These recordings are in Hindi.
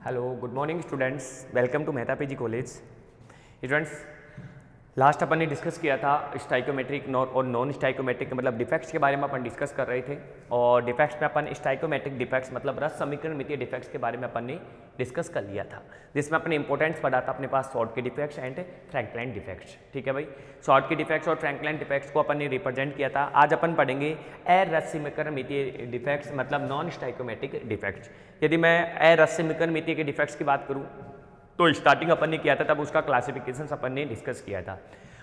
Hello, good morning students, welcome to Mehta PG college. Students, last अपन ने डिस्कस किया था स्टाइकोमेट्रिक और नॉन स्टाइकोमेट्रिक मतलब डिफेक्ट्स के बारे में अपन डिस्कस कर रहे थे। और डिफेक्ट्स में अपन स्टाइकोमेट्रिक डिफेक्ट्स मतलब रस समीकरण मितीय डिफेक्ट्स के बारे में अपन ने डिस्कस कर लिया था, जिसमें अपने इंपॉर्टेंट्स पढ़ा था अपने पास शॉर्ट के डिफेक्ट्स एंड फ्रैंकलाइन डिफेक्ट्स। ठीक है भाई, शॉर्ट के डिफेक्ट्स और फ्रैंकलाइन डिफेक्ट्स को अपन ने रिप्रेजेंट किया था। आज अपन पढ़ेंगे अरस समीकरण मितीय डिफेक्ट्स मतलब नॉन स्टाइकोमेट्रिक डिफेक्ट्स। यदि मैं अरस समीकरण मितीय के डिफेक्ट्स की बात करूँ तो स्टार्टिंग अपन ने किया था, तब उसका क्लासिफिकेशन अपन ने डिस्कस किया था।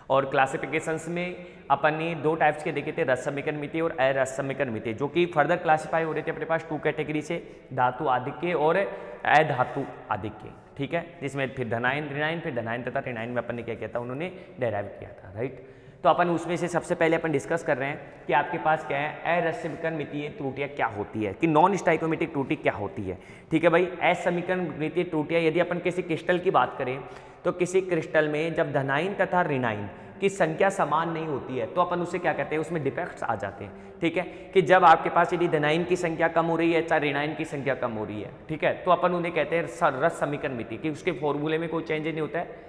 और क्लासिफिकेशंस में अपन ने दो टाइप्स के देखे थे, रस समीकरण मितीय और अरस समीकरण मितीय, जो कि फर्दर क्लासिफाई हो रहे थे अपने पास टू कैटेगरी से, धातु आधिक्य और अधातु आधिक्य। ठीक है, जिसमें फिर धनायन ऋणायन, फिर धनायन तथा ऋणायन में अपन ने क्या किया था, उन्होंने डेराइव किया था। राइट, तो अपन उसमें से सबसे पहले अपन डिस्कस कर रहे हैं कि आपके पास क्या है, अरस समीकरण मितीय त्रुटियां क्या होती है, कि नॉन स्टाइकोमेट्रिक त्रुटि क्या होती है। ठीक है भाई, अरस समीकरण मितीय त्रुटियां, यदि अपन किसी क्रिस्टल की बात करें तो किसी क्रिस्टल में जब धनायन तथा ऋणायन की संख्या समान नहीं होती है तो अपन उसे क्या कहते हैं, उसमें डिफेक्ट्स आ जाते हैं। ठीक है, कि जब आपके पास यदि धनायन की संख्या कम हो रही है चाहे ऋणायन की संख्या कम हो रही है, ठीक है, तो अपन उन्हें कहते हैं रस समीकरण मितीय, कि उसके फॉर्मूले में कोई चेंज नहीं होता है।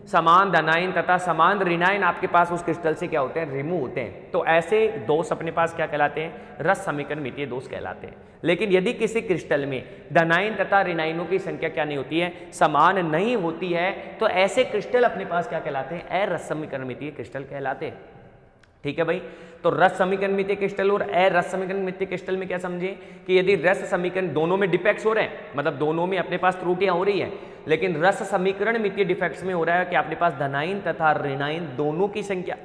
समान धनायन तथा समान ऋणायन आपके पास उस क्रिस्टल से क्या होते हैं, रिमूव होते हैं, तो ऐसे दोष अपने पास क्या कहलाते हैं, रस समीकरण मितीय दोष कहलाते हैं। लेकिन यदि किसी क्रिस्टल में धनायन तथा ऋणायनों की संख्या क्या नहीं होती है, समान नहीं होती है, तो ऐसे क्रिस्टल अपने पास क्या कहलाते हैं, अरस समीकरण मितीय क्रिस्टल कहलाते हैं। ठीक है भाई, तो रस समीकरण मितीय क्रिस्टल और अरस समीकरण मितीय क्रिस्टल में क्या समझे कि यदि रस समीकरण दोनों में डिफेक्ट्स हो रहे हैं, मतलब दोनों में अपने पास त्रुटियां हो रही है, लेकिन रस समीकरण मितीय डिफेक्ट्स में हो रहा है कि अपने पास धनायन तथा ऋणायन दोनों की संख्या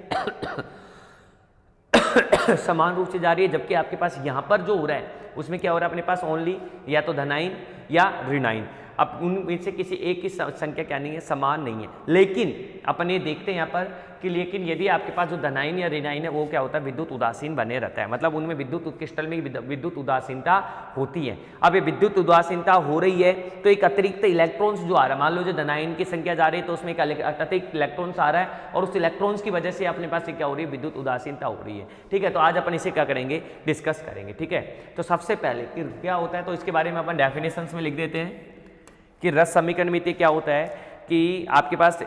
समान रूप से जा रही है, जबकि आपके पास यहां पर जो हो रहा है उसमें क्या हो रहा है, अपने पास ओनली या तो धनायन या ऋणायन, अब उनमें से किसी एक की संख्या क्या नहीं है, समान नहीं है। लेकिन अपन ये देखते हैं यहाँ पर कि लेकिन यदि आपके पास जो धनायन या ऋणायन है वो क्या होता है, विद्युत उदासीन बने रहता है, मतलब उनमें विद्युत क्रिस्टल में विद्युत उदासीनता होती है। अब ये विद्युत उदासीनता हो रही है तो एक अतिरिक्त इलेक्ट्रॉन्स जो आ रहा है, मान लो जो धनायन की संख्या जा रही है तो उसमें एक अतिरिक्त इलेक्ट्रॉन्स आ रहा है और उस इलेक्ट्रॉन्स की वजह से अपने पास क्या हो रही है, विद्युत उदासीनता हो रही है। ठीक है, तो आज अपन इसे क्या करेंगे, डिस्कस करेंगे। ठीक है, तो सबसे पहले कि क्या होता है तो इसके बारे में अपन डेफिनेशंस में लिख देते हैं कि रस समीकरण मितीय क्या होता है, कि आपके पास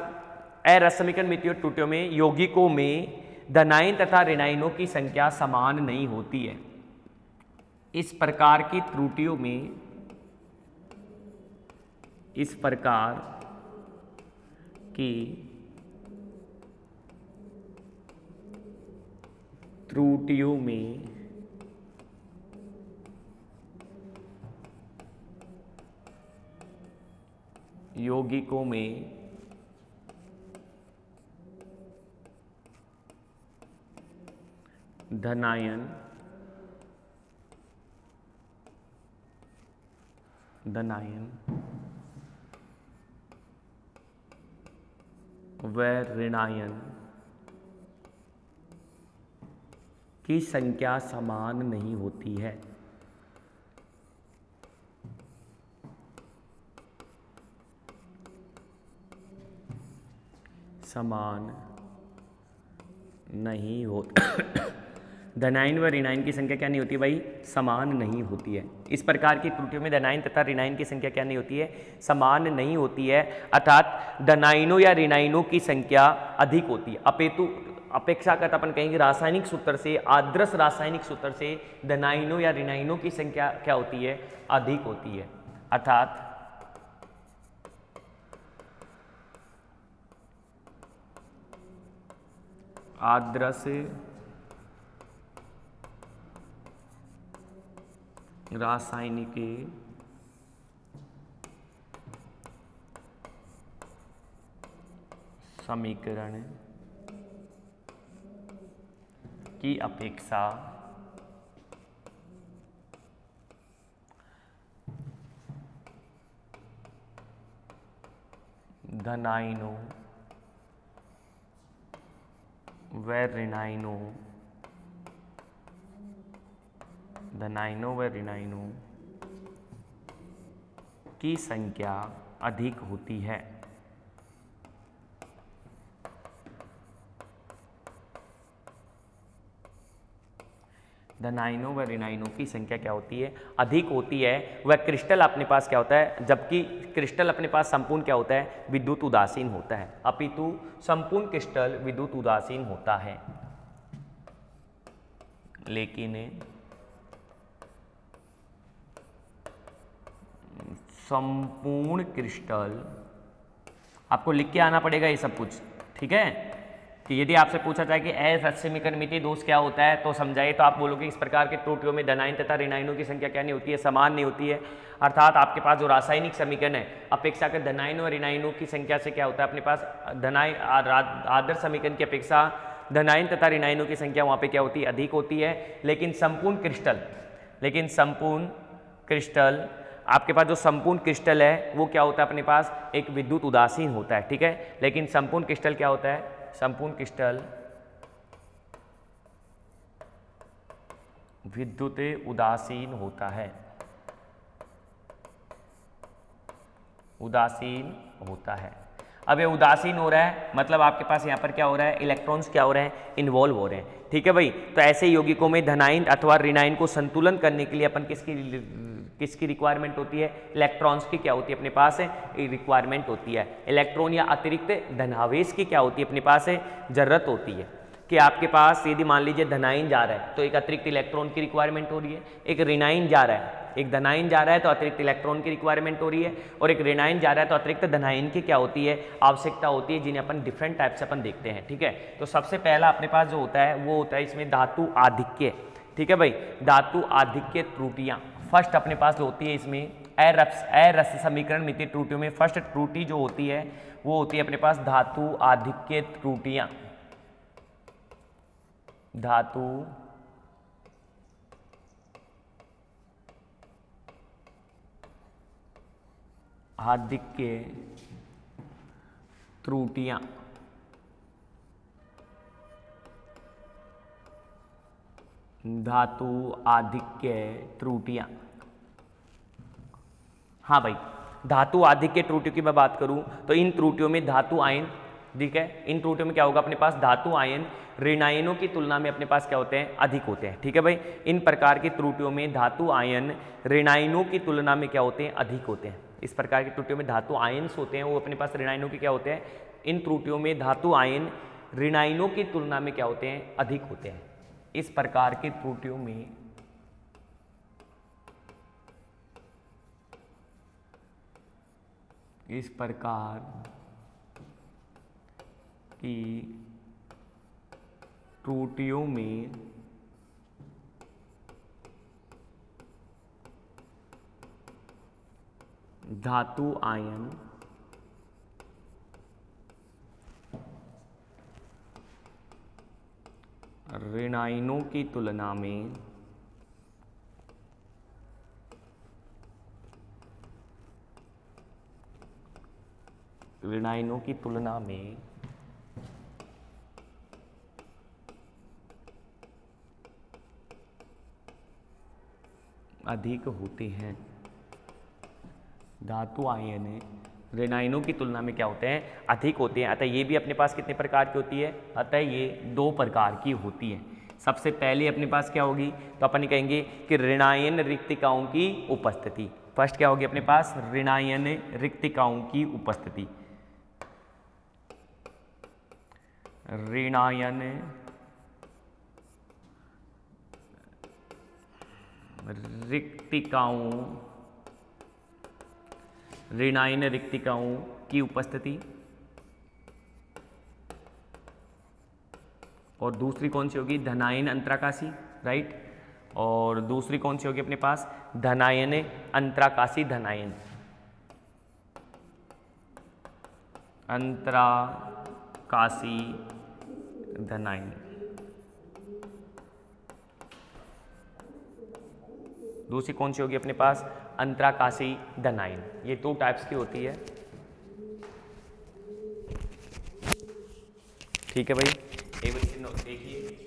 अरस समीकरण मितीय त्रुटियों में यौगिकों में धनायन तथा ऋणायनों की संख्या समान नहीं होती है। इस प्रकार की त्रुटियों में इस प्रकार की त्रुटियों में यौगिकों में धनायन व ऋणायन की संख्या समान नहीं होती है। समान नहीं हो धनायन व ऋणायन की संख्या क्या नहीं होती भाई, समान नहीं होती है। इस प्रकार की त्रुटियों में धनायन तथा ऋणायन की संख्या क्या नहीं होती है, समान नहीं होती है, अर्थात धनायनों या ऋणायनों की संख्या अधिक होती है। अपेतु अपेक्षाकृत अपन कहेंगे रासायनिक सूत्र से, आदर्श रासायनिक सूत्र से धनायनों या ऋणायनों की संख्या क्या होती है, अधिक होती है। अर्थात आदर्श रासायनिक समीकरण की अपेक्षा धनायनों व ऋणायनों की संख्या अधिक होती है। धनायनों व ऋणायनों की संख्या क्या होती है, अधिक होती है। वह क्रिस्टल अपने पास क्या होता है, जबकि क्रिस्टल अपने पास संपूर्ण क्या होता है, विद्युत उदासीन होता है। अपितु संपूर्ण क्रिस्टल विद्युत उदासीन होता है। लेकिन संपूर्ण क्रिस्टल, आपको लिख के आना पड़ेगा ये सब कुछ, ठीक है। कि यदि आपसे पूछा जाए कि असमीकरणित दोष क्या होता है तो समझाइए, तो आप बोलोगे इस प्रकार के त्रुटियों में धनायन तथा ऋणायनों की संख्या क्या नहीं होती है, समान नहीं होती है। अर्थात आपके पास जो रासायनिक समीकरण है अपेक्षाकृत धनायन और ऋणायनों की संख्या से क्या होता है, अपने पास आदर्श समीकरण की अपेक्षा धनायन तथा ऋणायनों की संख्या वहाँ पे क्या होती है, अधिक होती है। लेकिन संपूर्ण क्रिस्टल आपके पास जो संपूर्ण क्रिस्टल है वो क्या होता है, अपने पास एक विद्युत उदासीन होता है, ठीक है। लेकिन संपूर्ण क्रिस्टल क्या होता है, संपूर्ण क्रिस्टल विद्युत उदासीन होता है, उदासीन होता है। अब ये उदासीन हो रहा है मतलब आपके पास यहाँ पर क्या हो रहा है, इलेक्ट्रॉन्स क्या हो रहे हैं, इन्वॉल्व हो रहे हैं, ठीक है भाई। तो ऐसे यौगिकों में धनायन अथवा ऋणायन को संतुलन करने के लिए अपन किसकी रिक्वायरमेंट होती है, इलेक्ट्रॉन्स की क्या होती है, अपने पास रिक्वायरमेंट होती है। इलेक्ट्रॉन या अतिरिक्त धनावेश की क्या होती है, अपने पास जरूरत होती है। कि आपके पास यदि मान लीजिए धनायन जा रहा है तो एक अतिरिक्त इलेक्ट्रॉन की रिक्वायरमेंट हो रही है, एक ऋणायन जा रहा है, एक धनायन जा रहा है तो अतिरिक्त इलेक्ट्रॉन की रिक्वायरमेंट हो रही है, और एक ऋणायन जा रहा है तो अतिरिक्त धनायन की क्या होती है, आवश्यकता होती है, जिन्हें अपन डिफरेंट टाइप से अपन देखते हैं, ठीक है। तो सबसे पहला अपने पास जो होता है वो होता है इसमें धातु आधिक्य, ठीक है भाई। धातु आधिक्य त्रुटियां फर्स्ट अपने पास जो होती है इसमें अरस समीकरण मिति त्रुटियों में फर्स्ट त्रुटि जो होती है वो होती है अपने पास धातु आधिक्य त्रुटियां। धातु आधिक्य त्रुटियां, धातु आधिक्य त्रुटियां। हाँ भाई, धातु आधिक्य त्रुटियों की मैं बात करूं तो इन त्रुटियों में धातु आयन, ठीक है, इन त्रुटियों में क्या होगा, अपने पास धातु आयन ऋणायनों की तुलना में अपने पास क्या होते हैं, अधिक होते हैं, ठीक है भाई। इन प्रकार की त्रुटियों में धातु आयन ऋणायनों की तुलना में क्या होते हैं, अधिक होते हैं। इस प्रकार की त्रुटियों में धातु आयन्स होते हैं वो अपने पास ऋणायनों की क्या होते हैं, इन त्रुटियों में धातु आयन ऋणायनों की तुलना में क्या होते हैं, अधिक होते हैं। इस प्रकार की त्रुटियों में इस प्रकार की त्रुटियों में धातु आयन ऋणायनों की तुलना में अधिक होते हैं। धातु आयन ऋणायनों की तुलना में क्या होते हैं, अधिक होते हैं। अतः ये भी अपने पास कितने प्रकार की होती है, अतः ये दो प्रकार की होती है। सबसे पहले अपने पास क्या होगी, तो अपन कहेंगे कि ऋणायन रिक्तिकाओं की उपस्थिति। फर्स्ट क्या होगी अपने पास, ऋणायन रिक्तिकाओं की उपस्थिति। ऋणायन रिक्तिकाओं, ऋणायन रिक्तिकाओं की उपस्थिति। और दूसरी कौन सी होगी, धनायन अंतराकाशी, राइट। और दूसरी कौन सी होगी अपने पास, धनायन अंतराकाशी धनायन, अंतराकाशी धनायन। दूसरी कौन सी होगी अपने पास, अंतराकाशी धनायन। ये दो टाइप्स की होती है, ठीक है भाई। एक बार देखिए,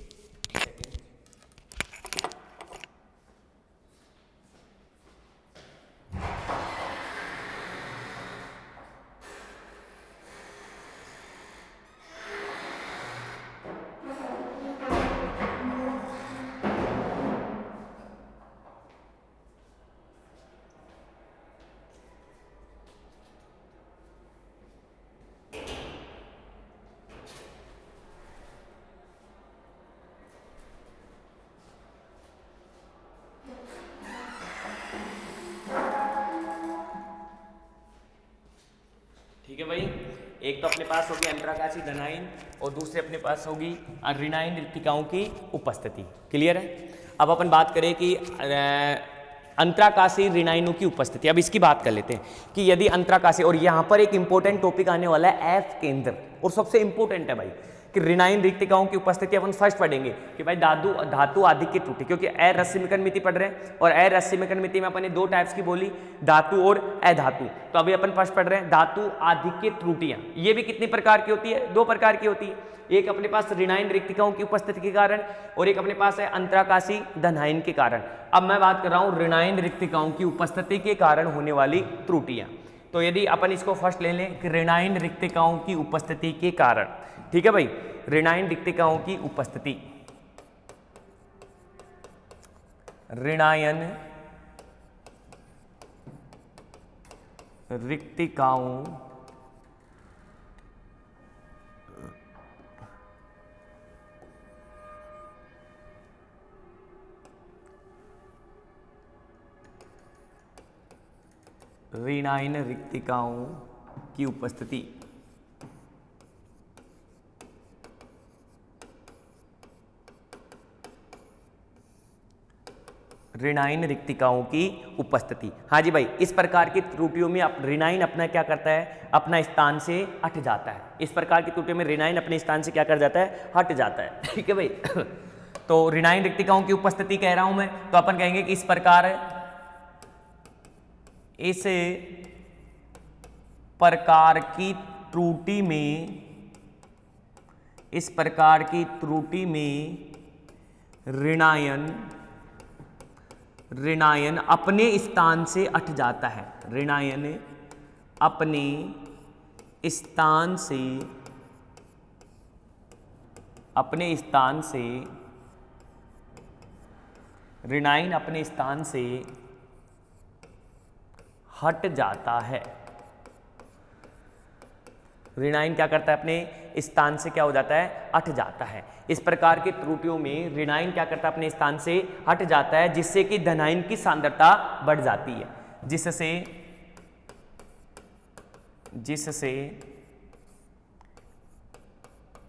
एक तो अपने पास होगी अंतराकाशी धनायन और दूसरे अपने पास होगी ऋणायन रिक्तिकाओं की उपस्थिति। क्लियर है। अब अपन बात करें कि अंतराकाशी ऋणायनों की उपस्थिति। अब इसकी बात कर लेते हैं कि यदि अंतराकाशी, और यहाँ पर एक इंपॉर्टेंट टॉपिक आने वाला है एफ केंद्र, और सबसे इंपॉर्टेंट है भाई कि ऋणायन रिक्तिकाओं की उपस्थिति अपन फर्स्ट पढ़ेंगे कि भाई धातु आधिक्य त्रुटि, क्योंकि अरस्यमीकरण मिति पढ़ रहे हैं और अरस्यमीकरण मिति में अपन ने दो टाइप्स की बोली, धातु और अधातु। तो अभी अपन फर्स्ट पढ़ रहे हैं धातु आधिक्य त्रुटियां। ये भी कितनी प्रकार की होती है? दो प्रकार की होती है। एक अपने पास ऋणायन रिक्तिकाओं की उपस्थिति के कारण और एक अपने पास है अंतराकाशी धनायन के कारण। अब मैं बात कर रहा हूं ऋणायन रिक्तिकाओं की उपस्थिति के कारण होने वाली त्रुटियां। तो यदि अपन इसको फर्स्ट ले लें कि ऋणायन रिक्तिकाओं की उपस्थिति के कारण, ठीक है भाई, ऋणायन रिक्तिकाओं की उपस्थिति, ऋणायन रिक्तिकाओं ऋणायन रिक्तिकाओं की उपस्थिति, ऋणायन रिक्तिकाओं की उपस्थिति। हाँ जी भाई, इस प्रकार की त्रुटियों में ऋणायन अपना क्या करता है? अपना स्थान से हट जाता है। इस प्रकार की त्रुटियों में ऋणायन अपने स्थान से क्या कर जाता है? हट जाता है। ठीक है भाई। तो ऋणायन रिक्तिकाओं की उपस्थिति कह रहा हूं मैं, तो अपन कहेंगे कि इस प्रकार की त्रुटि में, इस प्रकार की त्रुटि में ऋणायन अपने स्थान से हट जाता है। ऋणायन अपने स्थान से ऋणायन अपने स्थान से हट जाता है। ऋणायन क्या करता है? अपने स्थान से क्या हो जाता है? हट जाता है। इस प्रकार की त्रुटियों में ऋणायन क्या करता है? अपने स्थान से हट जाता है, जिससे कि धनायन की सांद्रता बढ़ जाती है, जिससे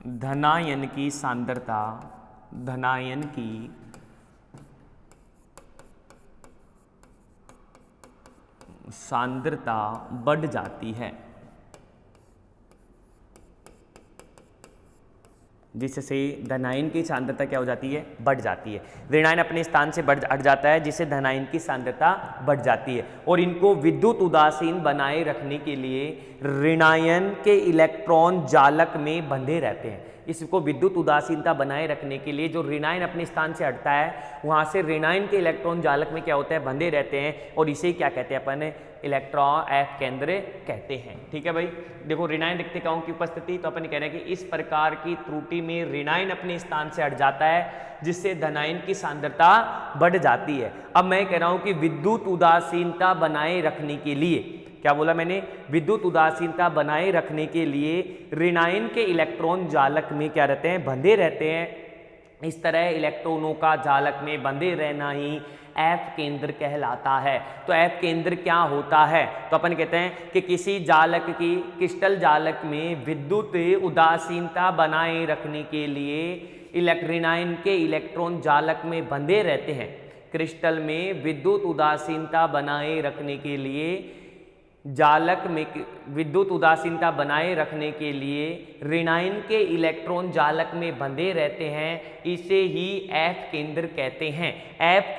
धनायन की सांद्रता बढ़ जाती है, जिससे धनायन की सांद्रता क्या हो जाती है? बढ़ जाती है। ऋणायन अपने स्थान से हट जाता है, जिससे धनायन की सांद्रता बढ़ जाती है। और इनको विद्युत उदासीन बनाए रखने के लिए ऋणायन के इलेक्ट्रॉन जालक में बंधे रहते हैं। इसको विद्युत उदासीनता बनाए रखने के लिए जो ऋणायन अपने स्थान से हटता है, वहां से ऋणायन के इलेक्ट्रॉन जालक में क्या होता है? बंधे रहते हैं, और इसे क्या कहते हैं अपन? इलेक्ट्रॉन एफ केंद्र कहते हैं। ठीक है भाई। देखो ऋणायन रिक्तिकाओं की उपस्थिति, तो अपन कह रहे हैं कि इस प्रकार की त्रुटि में ऋणायन अपने स्थान से हट जाता है, जिससे धनायन की सांद्रता बढ़ जाती है। अब मैं कह रहा हूं कि विद्युत उदासीनता बनाए रखने के लिए, क्या बोला मैंने? विद्युत उदासीनता बनाए रखने के लिए ऋणायन के इलेक्ट्रॉन जालक में क्या रहते हैं? बंधे रहते हैं। इस तरह इलेक्ट्रॉनों का जालक में बंधे रहना ही एफ केंद्र कहलाता है। तो एफ केंद्र क्या होता है? तो अपन कहते हैं कि किसी जालक की, क्रिस्टल जालक में विद्युत उदासीनता बनाए रखने के लिए ऋणायन के इलेक्ट्रॉन जालक में बंधे रहते हैं। क्रिस्टल में विद्युत उदासीनता बनाए रखने के लिए, जालक में विद्युत उदासीनता बनाए रखने के लिए ऋणायन के इलेक्ट्रॉन जालक में बंधे रहते हैं। इसे ही एफ केंद्र कहते हैं। एफ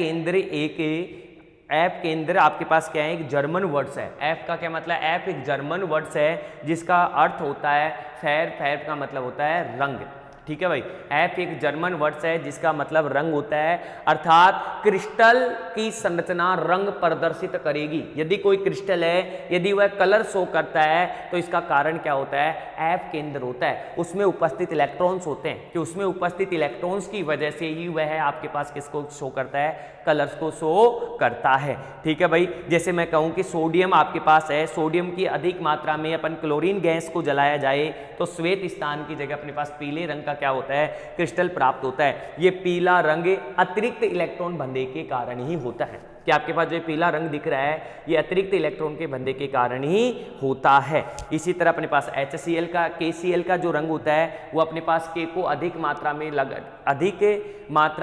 केंद्र आपके पास क्या है? एक जर्मन वर्ड्स है। एफ का क्या मतलब? एफ एक जर्मन वर्ड्स है जिसका अर्थ होता है फैर का मतलब होता है रंग। ठीक है भाई। एफ एक जर्मन वर्ड्स है जिसका मतलब रंग होता है, अर्थात क्रिस्टल की संरचना रंग प्रदर्शित करेगी। यदि कोई क्रिस्टल है, यदि वह कलर शो करता है, तो इसका कारण क्या होता है? एफ केंद्र होता है। उसमें उपस्थित इलेक्ट्रॉन्स होते हैं कि उसमें उपस्थित इलेक्ट्रॉन्स की वजह से ही वह आपके पास किसको शो करता है? कलर्स को शो करता है। ठीक है भाई। जैसे मैं कहूं कि सोडियम आपके पास है, सोडियम की अधिक मात्रा में अपन क्लोरीन गैस को जलाया जाए तो श्वेत स्थान की जगह अपने पास पीले रंग का का क्या होता है, क्रिस्टल प्राप्त होता है। ये पीला रंग अतिरिक्त इलेक्ट्रॉन बंधे के कारण ही होता है कि आपके पास जो पीला रंग दिख रहा है ये अतिरिक्त इलेक्ट्रॉन के बंधे के कारण ही होता है। इसी तरह अपने पास HCl का KCl का जो रंग होता है वो अपने पास K को अधिक मात्रा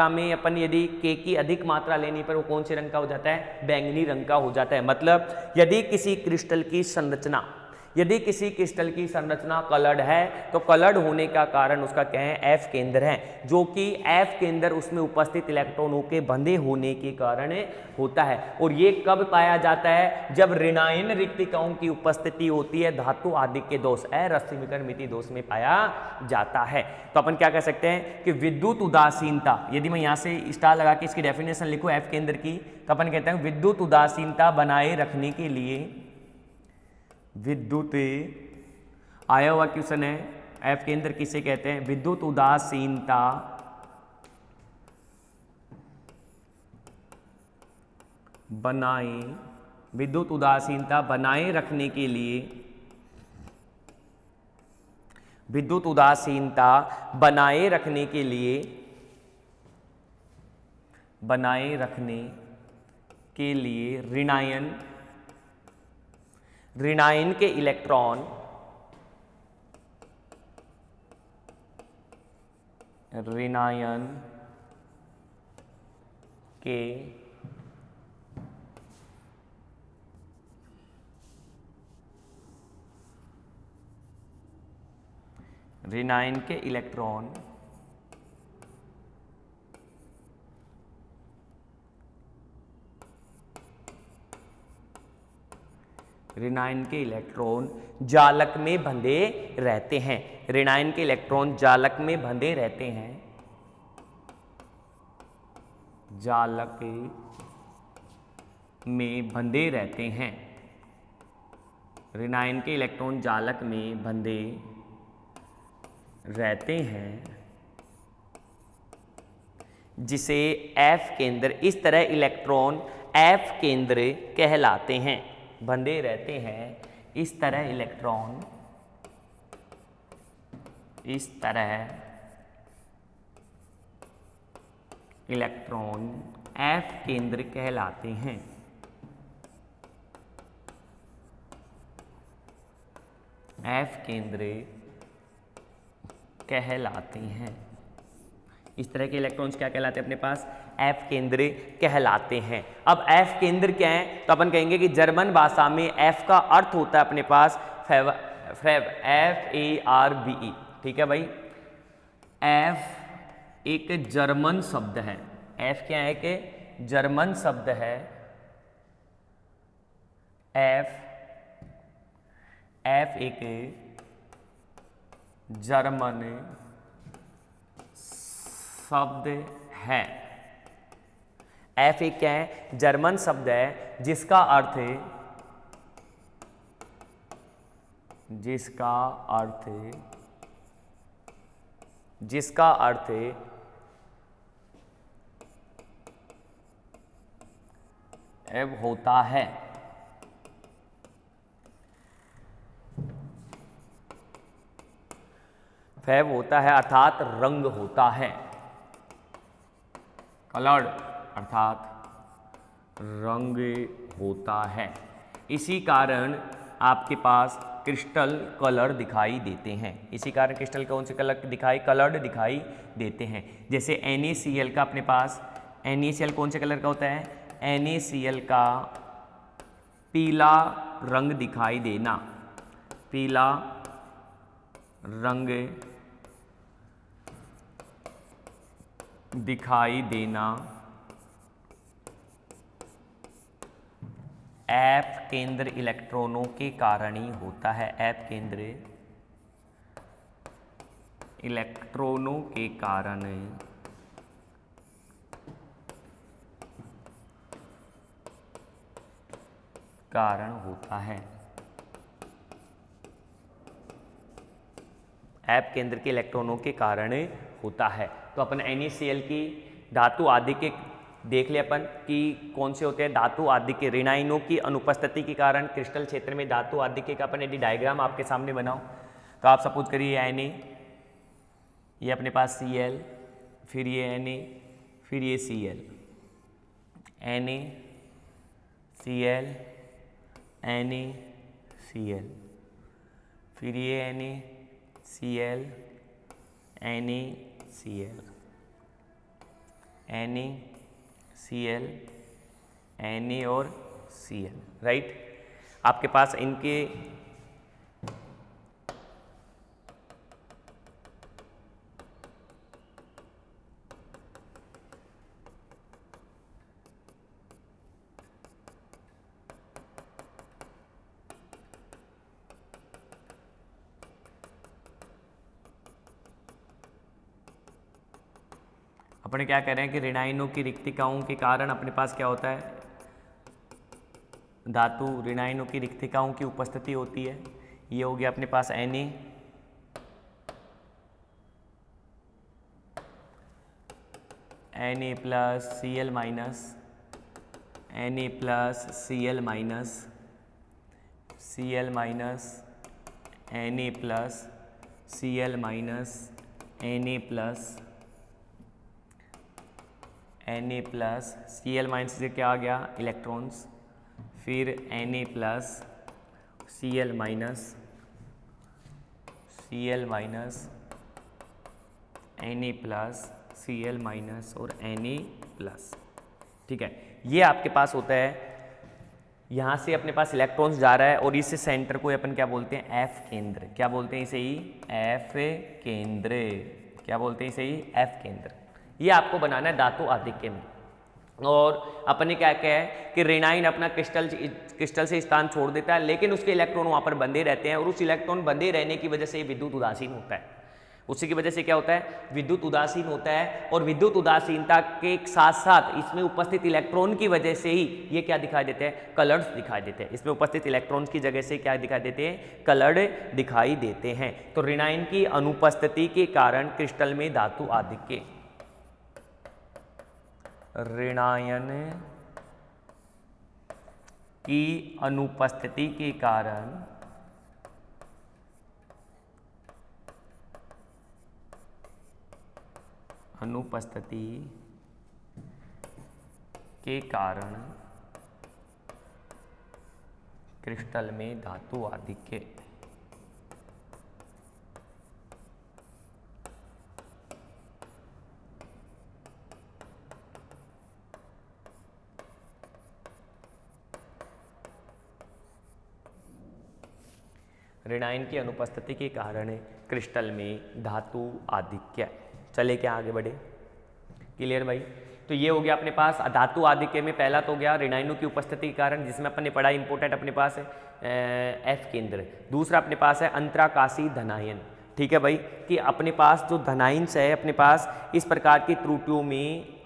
में अपन यदि K की अधिक मात्रा लेने पर वो कौन से रंग का हो जाता है, बैंगनी रंग का हो जाता है। मतलब यदि किसी क्रिस्टल की संरचना कलर्ड है तो कलर्ड होने का कारण उसका क्या है, F केंद्र है, जो कि F केंद्र उसमें उपस्थित इलेक्ट्रॉनों के बंधे होने के कारण होता है। और ये कब पाया जाता है, जब ऋणायन रिक्तिकाओं की उपस्थिति होती है, धातु आधिक्य दोष अरश्मिकरण मिति दोष में पाया जाता है। तो अपन क्या कह सकते हैं कि विद्युत उदासीनता, यदि मैं यहाँ से स्टार लगा के इसकी डेफिनेशन लिखूं F केंद्र की, तो अपन कहते हैं विद्युत उदासीनता बनाए रखने के लिए, विद्युत आया हुआ क्वेश्चन है, F केंद्र किसे कहते हैं, विद्युत उदासीनता बनाए रखने के लिए, विद्युत उदासीनता बनाए रखने के लिए ऋणायन के इलेक्ट्रॉन ऋणायन के इलेक्ट्रॉन जालक में बंधे रहते हैं। ऋणायन के इलेक्ट्रॉन जालक में बंधे रहते हैं, जालक में बंधे रहते हैं, ऋणायन के इलेक्ट्रॉन जालक में बंधे रहते हैं, जिसे F केंद्र, इस तरह इलेक्ट्रॉन F केंद्र कहलाते हैं, बंधे रहते हैं, इस तरह इलेक्ट्रॉन F केंद्र कहलाते हैं। F केंद्र कहलाते हैं, इस तरह के इलेक्ट्रॉन्स क्या कहलाते हैं अपने पास, F केंद्र कहलाते हैं। अब F केंद्र क्या है, तो अपन कहेंगे कि जर्मन भाषा में F का अर्थ होता है अपने पास FARVE, ठीक है भाई। F एक जर्मन शब्द है, F क्या है कि जर्मन शब्द है, F एक जर्मन शब्द है। F एक क्या है, जर्मन शब्द है, जिसका अर्थ एब होता है। फैब होता है अर्थात रंग होता है, कलर्ड अर्थात रंग होता है। इसी कारण आपके पास क्रिस्टल कलर दिखाई देते हैं, इसी कारण क्रिस्टल कौन से कलर दिखाई, कलर्ड दिखाई देते हैं। जैसे NaCl का अपने पास, NaCl कौन से कलर का होता है, NaCl का पीला रंग दिखाई देना, पीला रंग दिखाई देना F केंद्र इलेक्ट्रॉनों के कारण ही होता है। F केंद्र इलेक्ट्रॉनों के कारण होता है। F केंद्र के इलेक्ट्रॉनों के कारण होता है। तो अपन NaCl की धातु आदि के देख ले अपन कि कौन से होते हैं, धातु आदि के ऋणायनों की अनुपस्थिति के कारण क्रिस्टल क्षेत्र में धातु आदि के का अपन यदि डायग्राम आपके सामने बनाओ तो आप सपोज करिए ये अपने पास Cl, फिर ये Na, फिर ये Cl, Na Cl, Na Cl, फिर ये Na Cl, Na Cl, Na Cl, Na और Cl, राइट। आपके पास इनके अपने क्या कह रहे हैं कि ऋणायनों की रिक्तिकाओं के कारण अपने पास क्या होता है, धातु ऋणायनों की रिक्तिकाओं की उपस्थिति होती है। ये हो गया अपने पास Na, Na plus Cl minus, Na plus Cl minus, Cl minus, Na plus Cl minus, Na plus, Na plus Cl minus से क्या आ गया, इलेक्ट्रॉन्स, फिर Na plus Cl minus, Cl minus, Na plus Cl minus और Na प्लस, ठीक है। ये आपके पास होता है, यहाँ से अपने पास इलेक्ट्रॉन्स जा रहा है और इस सेंटर को अपन क्या बोलते हैं, F केंद्र, क्या बोलते हैं इसे ही, F केंद्र, क्या बोलते हैं इसे ही, F केंद्र। ये आपको बनाना है धातु आधिक्य में। और अपने क्या है कि ऋणायन अपना क्रिस्टल से स्थान छोड़ देता है, लेकिन उसके इलेक्ट्रॉन वहाँ पर बंधे रहते हैं और उस इलेक्ट्रॉन बंधे रहने की वजह से विद्युत उदासीन होता है। उसी की वजह से क्या होता है, विद्युत उदासीन होता है। और विद्युत उदासीनता के साथ साथ इसमें उपस्थित इलेक्ट्रॉन की वजह से ही ये क्या दिखाई देते हैं, कलर्स दिखाई देते हैं। इसमें उपस्थित इलेक्ट्रॉन्स की जगह से क्या दिखाई देते हैं, कलर्ड दिखाई देते हैं। तो ऋणायन की अनुपस्थिति के कारण क्रिस्टल में धातु आधिक्य, ऋणायन की अनुपस्थिति के कारण क्रिस्टल में धातु आधिक्य, ऋणायन की अनुपस्थिति के कारण क्रिस्टल में धातु आधिक्य। चले क्या आगे बढ़े, क्लियर भाई। तो ये हो गया अपने पास धातु आधिक्य में, पहला तो हो गया ऋणायनों की उपस्थिति के कारण, जिसमें अपन ने पढ़ा इंपोर्टेंट अपने पास है F केंद्र। दूसरा अपने पास है अंतराकाशी धनायन, ठीक है भाई, कि अपने पास जो धनायंस है अपने पास इस प्रकार की त्रुटियों में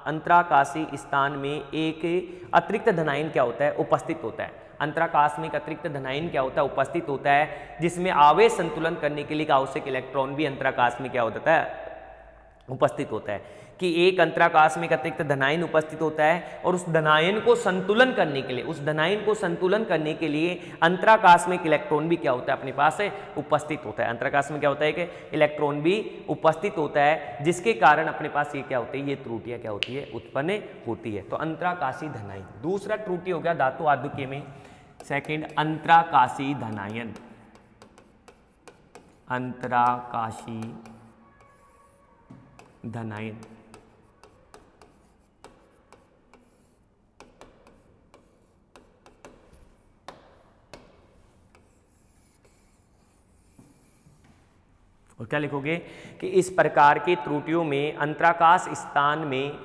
अंतराकाशी स्थान में एक अतिरिक्त धनायन क्या होता है, उपस्थित होता है। अंतराकाश में एक अतिरिक्त धनायन क्या होता है, उपस्थित होता है, जिसमें आवेश संतुलन करने के लिए आवश्यक इलेक्ट्रॉन भी अंतराकाश में क्या होता है, उपस्थित होता है। कि एक अंतराकाश में एक अतिरिक्त धनायन उपस्थित होता है और उस धनायन को संतुलन करने के लिए अंतराकाश में एक इलेक्ट्रॉन भी क्या होता है, अपने पास है, उपस्थित होता है। अंतराकाश में क्या होता है कि इलेक्ट्रॉन भी उपस्थित होता है, जिसके कारण अपने पास ये क्या होती है, ये त्रुटियां क्या होती है, उत्पन्न होती है। तो अंतराकाशी धनायन। दूसरा त्रुटि हो गया धातु आधिक्य में, सेकंड अंतराकाशी धनायन, अंतराकाशी धनायन। और क्या लिखोगे कि इस प्रकार की त्रुटियों में अंतराकाश स्थान में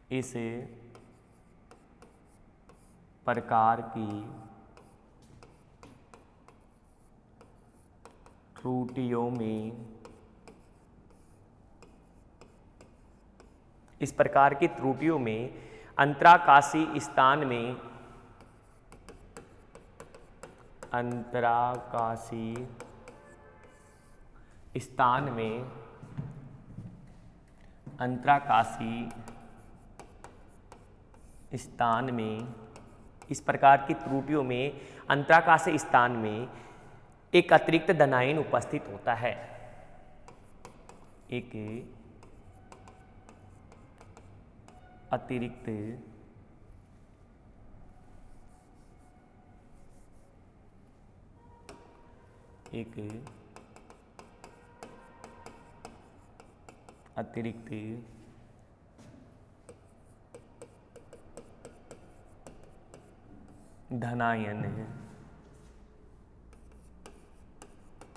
इस प्रकार की त्रुटियों में अंतराकाशी स्थान में इस प्रकार की त्रुटियों में अंतराकाशी स्थान में एक अतिरिक्त धनायन उपस्थित होता है। एक अतिरिक्त धनायन है,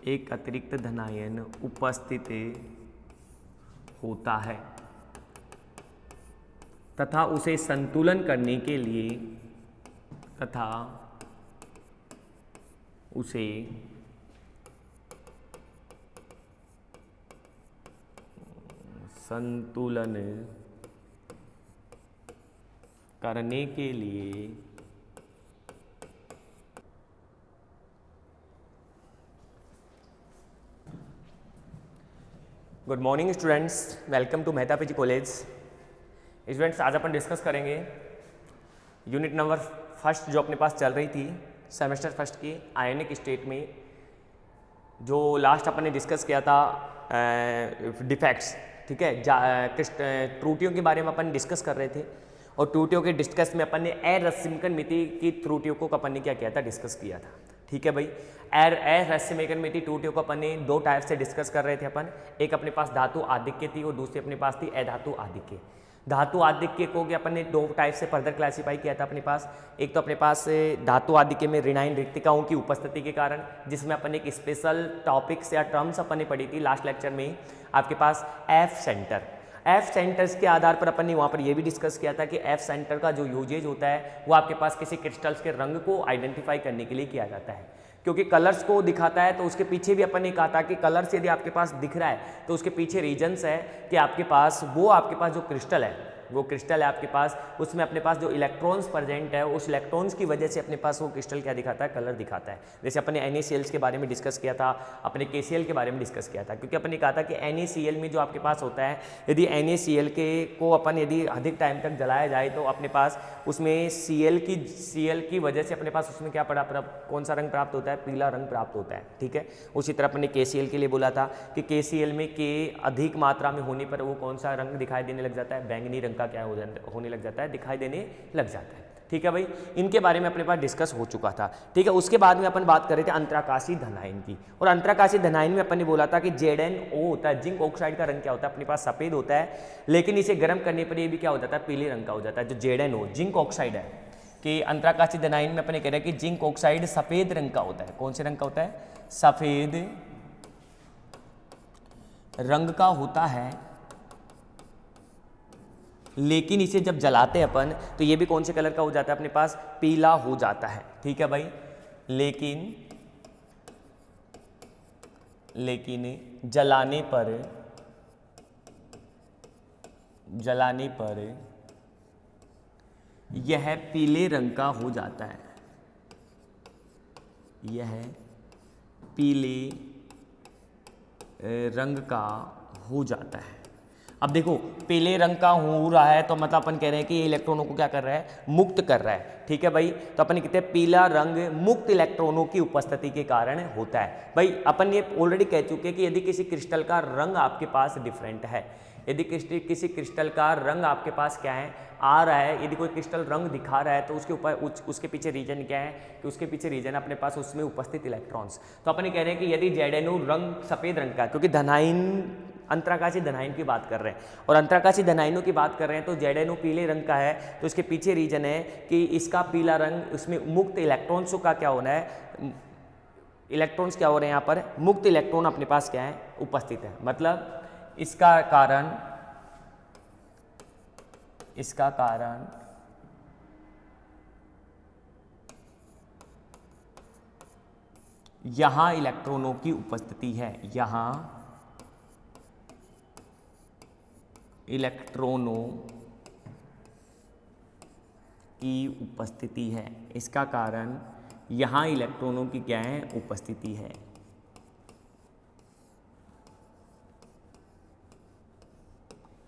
एक अतिरिक्त धनायन उपस्थित होता है तथा उसे संतुलन करने के लिए संतुलन करने के लिए good morning students, welcome to Mehta PG college. Students, आज अपन डिस्कस करेंगे यूनिट नंबर फर्स्ट जो अपने पास चल रही थी सेमेस्टर फर्स्ट की आयनिक स्टेट में। जो लास्ट अपन ने डिस्कस किया था डिफेक्ट्स, ठीक है, त्रुटियों के बारे में अपन डिस्कस कर रहे थे और त्रुटियों के डिस्कस में अपन ने अरश्मिकन-मिति की त्रुटियों को अपन ने क्या किया था, डिस्कस किया था। ठीक है भाई, अरश्मिकन-मिति त्रुटियों को अपन ने दो टाइप से डिस्कस कर रहे थे अपन। एक अपने पास धातु आधिक्य थी और दूसरी अपने पास थी अधातु आधिक्य। धातु आधिक्य को कि अपन ने दो टाइप से फर्दर क्लासीफाई किया था अपने पास। एक तो अपने पास धातु आधिक्य में ऋणायन रिक्तिकाओं की उपस्थिति के कारण, जिसमें अपन एक स्पेशल टॉपिक्स या टर्म्स अपन ने पढ़ी थी लास्ट लेक्चर में, आपके पास एफ सेंटर। एफ सेंटर्स के आधार पर अपन ने वहाँ पर यह भी डिस्कस किया था कि एफ सेंटर का जो यूजेज होता है वो आपके पास किसी क्रिस्टल्स के रंग को आइडेंटिफाई करने के लिए किया जाता है, क्योंकि कलर्स को दिखाता है। तो उसके पीछे भी अपन ने कहा था कि कलर्स यदि आपके पास दिख रहा है तो उसके पीछे रीजन्स है कि आपके पास जो क्रिस्टल है, वो क्रिस्टल है आपके पास, उसमें अपने पास जो इलेक्ट्रॉन्स प्रेजेंट है, उस इलेक्ट्रॉन्स की वजह से अपने पास वो क्रिस्टल क्या दिखाता है, कलर दिखाता है। जैसे अपन ने NaCl के बारे में डिस्कस किया था, अपने KCl के बारे में डिस्कस किया था, क्योंकि अपन ने कहा था कि NaCl में जो आपके पास होता है, यदि NaCl को अपन यदि अधिक टाइम तक जलाया जाए तो अपने पास उसमें Cl की वजह से अपने पास उसमें क्या कौन सा रंग प्राप्त होता है, पीला रंग प्राप्त होता है। ठीक है, उसी तरह अपन ने KCl के लिए बोला था कि KCl में K अधिक मात्रा में होने पर वो कौन सा रंग दिखाई देने लग जाता है, बैंगनी रंग का क्या होने लग जाता है, दिखाई देने लग जाता है। ठीक है भाई, इनके बारे में अपने पास डिस्कस हो चुका था। ठीक है, उसके बाद में अपन बात कर रहे थे अंतराकाशीय धनायन की, और अंतराकाशीय धनायन में अपन ने बोला था कि ZnO होता है, जिंक ऑक्साइड का रंग क्या होता है, अपने पास सफेद होता है, लेकिन इसे गर्म करने पर ये भी क्या हो जाता है, पीले रंग का हो जाता है। जो ZnO जिंक ऑक्साइड है कि अंतराकाशीय धनायन में अपन कह रहे हैं कि जिंक ऑक्साइड सफेद रंग का होता है। कौन से रंग का होता है, सफेद रंग का होता है, लेकिन इसे जब जलाते हैं अपन तो ये भी कौन से कलर का हो जाता है, अपने पास पीला हो जाता है। ठीक है भाई, लेकिन जलाने पर यह पीले रंग का हो जाता है, यह पीले रंग का हो जाता है। अब देखो, पीले रंग का हो रहा है तो मतलब अपन कह रहे हैं कि ये इलेक्ट्रॉनों को क्या कर रहा है, मुक्त कर रहा है। ठीक है भाई, तो अपन कहते हैं पीला रंग मुक्त इलेक्ट्रॉनों की उपस्थिति के कारण होता है। भाई अपन ये ऑलरेडी कह चुके हैं कि यदि किसी क्रिस्टल का रंग आपके पास डिफरेंट है, यदि किसी क्रिस्टल का रंग आपके पास क्या है, आ रहा है, यदि कोई क्रिस्टल रंग दिखा रहा है तो उसके ऊपर उसके पीछे रीजन क्या है कि उसके पीछे रीजन अपने पास उसमें उपस्थित इलेक्ट्रॉन्स। तो अपन ये कह रहे हैं कि यदि ZnO रंग सफ़ेद रंग का, क्योंकि अंतराकाशीय धनायन की बात कर रहे हैं और अंतराकाशीय धनायनों की बात कर रहे हैं, तो ZnO पीले रंग का है, तो इसके पीछे रीजन है कि इसका पीला रंग, उसमें मुक्त इलेक्ट्रॉन्सों का क्या होना है, इलेक्ट्रॉन्स क्या हो रहे हैं यहाँ पर, मुक्त इलेक्ट्रॉन अपने पास क्या है, उपस्थित है। मतलब इसका कारण यहां इलेक्ट्रॉनों की उपस्थिति है, यहां इलेक्ट्रॉनों की उपस्थिति है, इसका कारण यहां इलेक्ट्रॉनों की क्या है, उपस्थिति है।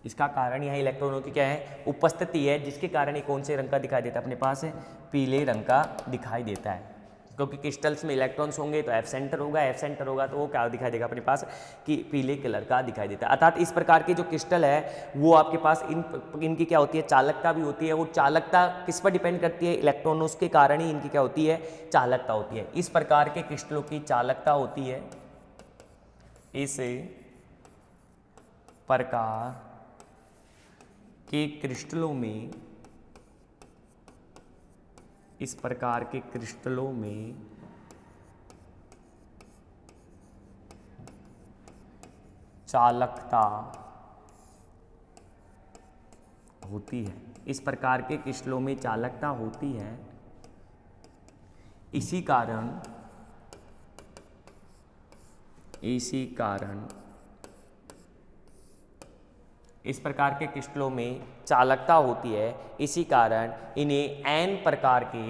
इसका कारण यहाँ इलेक्ट्रॉनों की क्या है, उपस्थिति है, जिसके कारण ये कौन से रंग का दिखाई देता है, अपने पास पीले रंग का दिखाई देता है। क्योंकि क्रिस्टल्स में इलेक्ट्रॉन्स होंगे तो एफ सेंटर होगा तो वो क्या दिखाई देगा अपने पास कि पीले कलर का दिखाई देता है। अर्थात इस प्रकार के जो क्रिस्टल है वो आपके पास इनकी क्या होती है, चालकता भी होती है। वो चालकता किस पर डिपेंड करती है, इलेक्ट्रॉनों के कारण ही इनकी क्या होती है, चालकता होती है। इस प्रकार के क्रिस्टलों की चालकता होती है, इस प्रकार के क्रिस्टलों में, इस प्रकार के क्रिस्टलों में चालकता होती है। इस प्रकार के क्रिस्टलों में चालकता होती है, इसी कारण इस प्रकार के क्रिस्टलों में चालकता होती है, इसी कारण इन्हें एन प्रकार के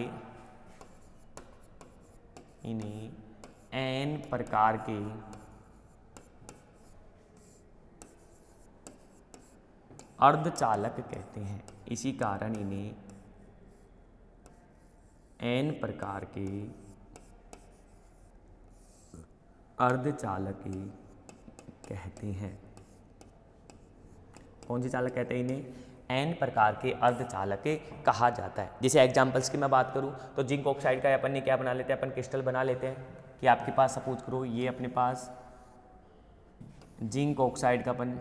अर्धचालक कहते हैं। इसी कारण इन्हें एन प्रकार के अर्धचालक कहते हैं। कौन से चालक कहते हैं इन्हें, एन प्रकार के अर्धचालक कहा जाता है। जैसे एग्जांपल्स की मैं बात करूं तो जिंक ऑक्साइड का अपन ने क्या बना लेते हैं, अपन क्रिस्टल बना लेते हैं कि आपके पास सपोज करो ये अपने पास जिंक ऑक्साइड का अपन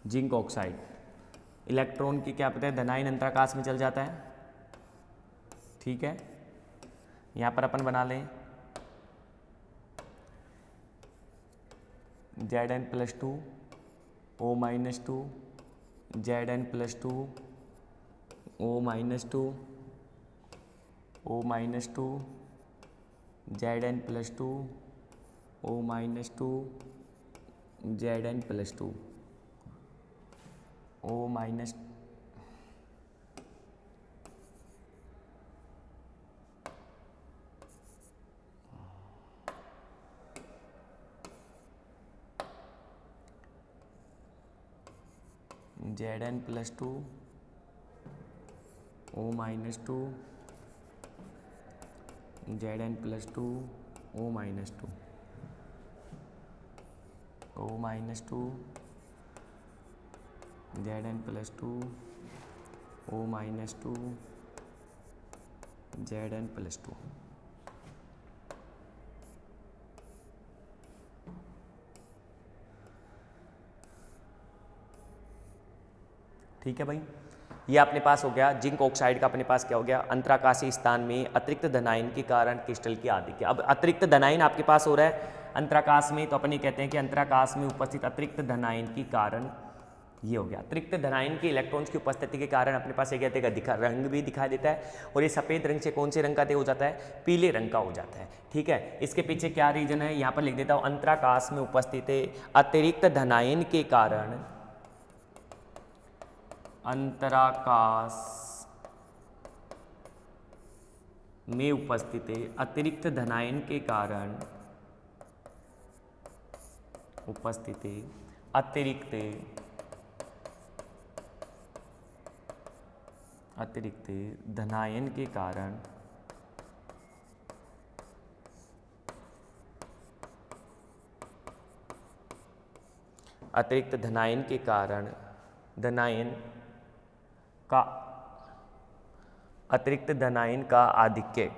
जिंक ऑक्साइड इलेक्ट्रॉन की क्या पता है धनायन अंतराकाश में चल जाता है, ठीक है। यहाँ पर अपन बना लें Zn+2 O-2 Zn+2 O-2 O-2 Zn+2 O-2 Zn+2 O minus Zn+2 O-2 Zn+2 O-2 O-2 Zn+2 O-2 Zn+2। ठीक है भाई, ये अपने पास हो गया जिंक ऑक्साइड का। अपने पास क्या हो गया, अंतराकाशीय स्थान में अतिरिक्त धनायन के कारण क्रिस्टल की आधिक्य। अब अतिरिक्त धनायन आपके पास हो रहा है अंतराकाश में, तो अपन ये कहते हैं कि अंतराकाश में उपस्थित अतिरिक्त धनायन के कारण ये हो गया। अतिरिक्त धनायन के इलेक्ट्रॉन्स की उपस्थिति के कारण अपने पास एक रंग भी दिखाई देता है, और ये सफ़ेद रंग से कौन से रंग का हो जाता है, पीले रंग का हो जाता है, ठीक है। इसके पीछे क्या रीजन है, यहाँ पर लिख देता हूँ, अंतराकाश में उपस्थित अतिरिक्त धनायन के कारण, अंतराकाश में उपस्थित अतिरिक्त धनायन के कारण उपस्थित अतिरिक्त धनायन के कारण अतिरिक्त धनायन के कारण अतिरिक्त धनायन का आधिक्य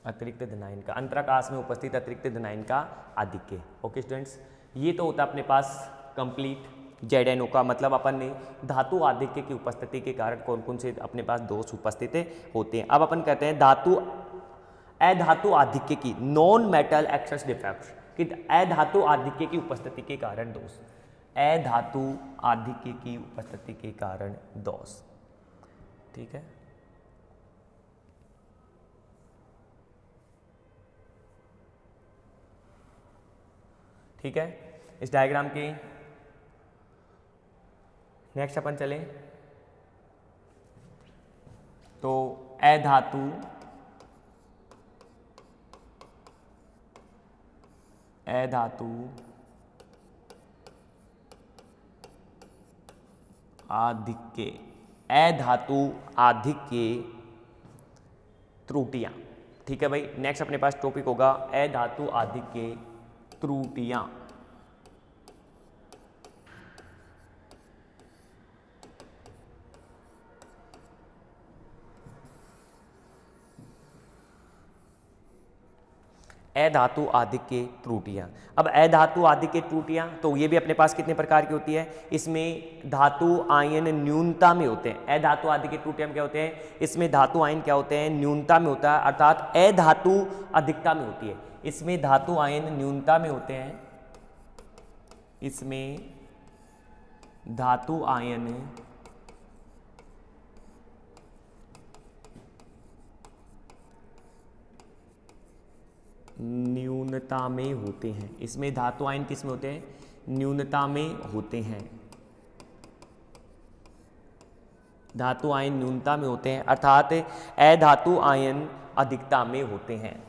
अतिरिक्त धनायन का, अंतराकाश में उपस्थित अतिरिक्त धनायन का आधिक्य। ओके स्टूडेंट्स, ये तो होता अपने पास कंप्लीट Zn का, मतलब अपन ने धातु आधिक्य की उपस्थिति के कारण कौन कौन से अपने पास दोष उपस्थित होते हैं। अब अपन कहते हैं अधातु आधिक्य की, नॉन मेटल एक्सेस डिफेक्ट्स कि अधातु आधिक्य की उपस्थिति के कारण दोष, अधातु आधिक्य की उपस्थिति के कारण दोष। ठीक है, ठीक है। इस डायग्राम की नेक्स्ट अपन चले तो अधातु आधिक्य, अधातु आधिक्य त्रुटियां। ठीक है भाई, नेक्स्ट अपने पास टॉपिक होगा अधातु आधिक्य त्रुटियां। अधातु आधिक्य त्रुटियां। अब अधातु आधिक्य त्रुटियां तो ये भी अपने पास कितने प्रकार की होती है, इसमें धातु आयन न्यूनता में होते हैं। अधातु आधिक्य त्रुटियां में क्या होते हैं, इसमें धातु आयन क्या होते हैं, न्यूनता में होता है, अर्थात अधातु अधिकता में होती है। इसमें धातु आयन न्यूनता में होते हैं, इसमें धातु आयन न्यूनता में होते हैं। इसमें धातु आयन किस में होते हैं, न्यूनता में होते हैं। धातु आयन न्यूनता में होते हैं, अर्थात अधातु आयन अधिकता में होते हैं,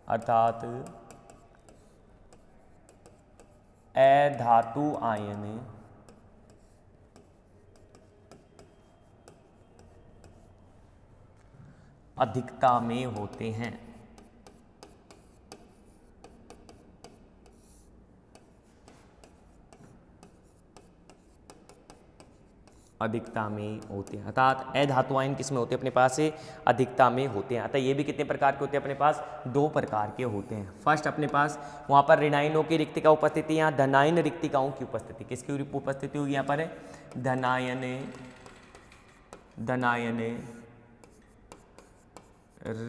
अर्थात अधातु आयन अधिकता में होते हैं। अधिकता में होते हैं, अर्थात अधातु आयन किस में होते हैं, अपने पास से अधिकता में होते हैं। अतः ये भी कितने प्रकार के होते हैं, अपने पास दो प्रकार के होते हैं। फर्स्ट अपने पास वहाँ पर ऋणायनों की रिक्तिका उपस्थिति, यहाँ धनायन रिक्तिकाओं की उपस्थिति। किसकी उपस्थिति होगी यहाँ पर, धनायन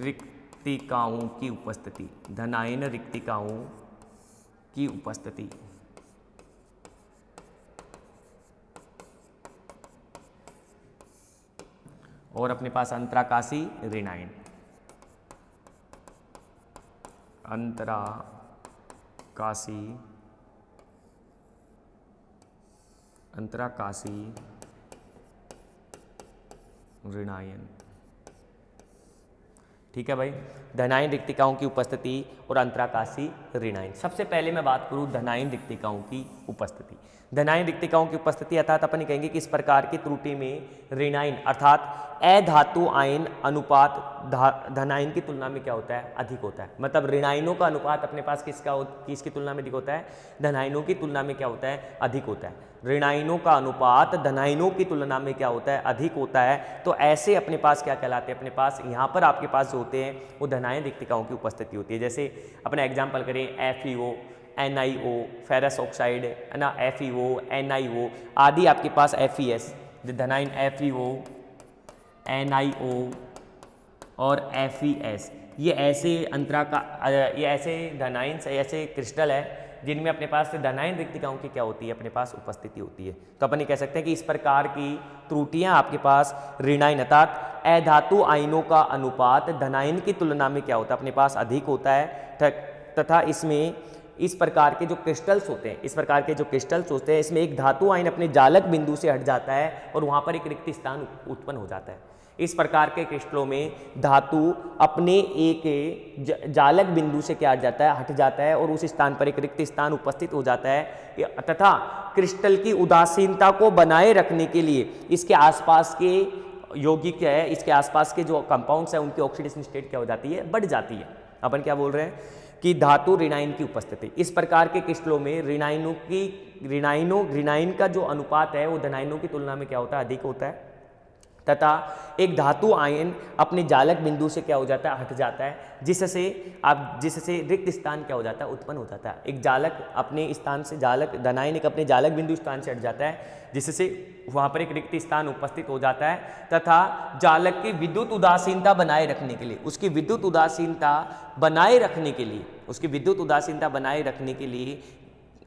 रिक्तिकाओं की उपस्थिति, धनायन रिक्तिकाओं की उपस्थिति। और अपने पास अंतराकाशी ऋणायन, अंतराकाशी ऋणायन। ठीक है भाई, धनायन रिक्तिकाओं की उपस्थिति और अंतराकाशी ऋणायन। सबसे पहले मैं बात करूं धनायन रिक्तिकाओं की उपस्थिति। धनायन रिक्तिकाओं की उपस्थिति अर्थात अपन कहेंगे कि इस प्रकार की त्रुटि में ऋणायन अर्थात अधातु आयन अनुपात धनायन की तुलना में क्या होता है, अधिक होता है। मतलब ऋणायनों का अनुपात अपने पास किसकी तुलना में अधिक होता है, धनायनों की तुलना में क्या होता है, अधिक होता है। ऋणायनों का अनुपात धनायनों की तुलना में क्या होता है, अधिक होता है। तो ऐसे अपने पास क्या कहलाते हैं, अपने पास यहाँ पर आपके पास जो होते हैं वो धनायन रिक्तिकाओं की उपस्थिति होती है। जैसे अपना एग्जाम्पल करें FeO, NiO, फेरस ऑक्साइड है ना, FeO, NiO आदि आपके पास FeS, धनायन FeO, NiO और FeS, ये ऐसे धनायन ऐसे क्रिस्टल है जिनमें अपने पास धनायन रिक्तिकाओं की क्या होती है, अपने पास उपस्थिति होती है। तो अपन ये कह सकते हैं कि इस प्रकार की त्रुटियां आपके पास ऋणायन अर्थात अधातु आयनों का अनुपात धनायन की तुलना में क्या होता है, अपने पास अधिक होता है। तथा इसमें इस प्रकार के जो क्रिस्टल्स होते हैं, इसमें एक धातु आयन अपने जालक बिंदु से हट जाता है और वहां पर एक रिक्त स्थान उत्पन्न हो जाता है। इस प्रकार के क्रिस्टलों में धातु अपने एक जालक बिंदु से क्या हट जाता है और उस स्थान पर एक रिक्त स्थान उपस्थित हो जाता है। तथा क्रिस्टल की उदासीनता को बनाए रखने के लिए इसके आसपास के यौगिक है, इसके आसपास के जो कंपाउंड्स है उनकी ऑक्सीडेशन स्टेट क्या हो जाती है, बढ़ जाती है। अपन क्या बोल रहे हैं कि धातु ऋणायन की उपस्थिति, इस प्रकार के क्रिस्टलों में ऋणायन का जो अनुपात है वो धनायनों की तुलना में क्या होता है, अधिक होता है। तथा एक धातु आयन अपने जालक बिंदु से क्या हो जाता है, हट जाता है, जिससे रिक्त स्थान क्या हो जाता है, उत्पन्न हो जाता है। एक जालक अपने स्थान से धनायन एक अपने जालक बिंदु स्थान से हट जाता है, जिससे वहाँ पर एक रिक्त स्थान उपस्थित हो जाता है तथा जालक की विद्युत उदासीनता बनाए रखने के लिए उसकी विद्युत उदासीनता बनाए रखने के लिए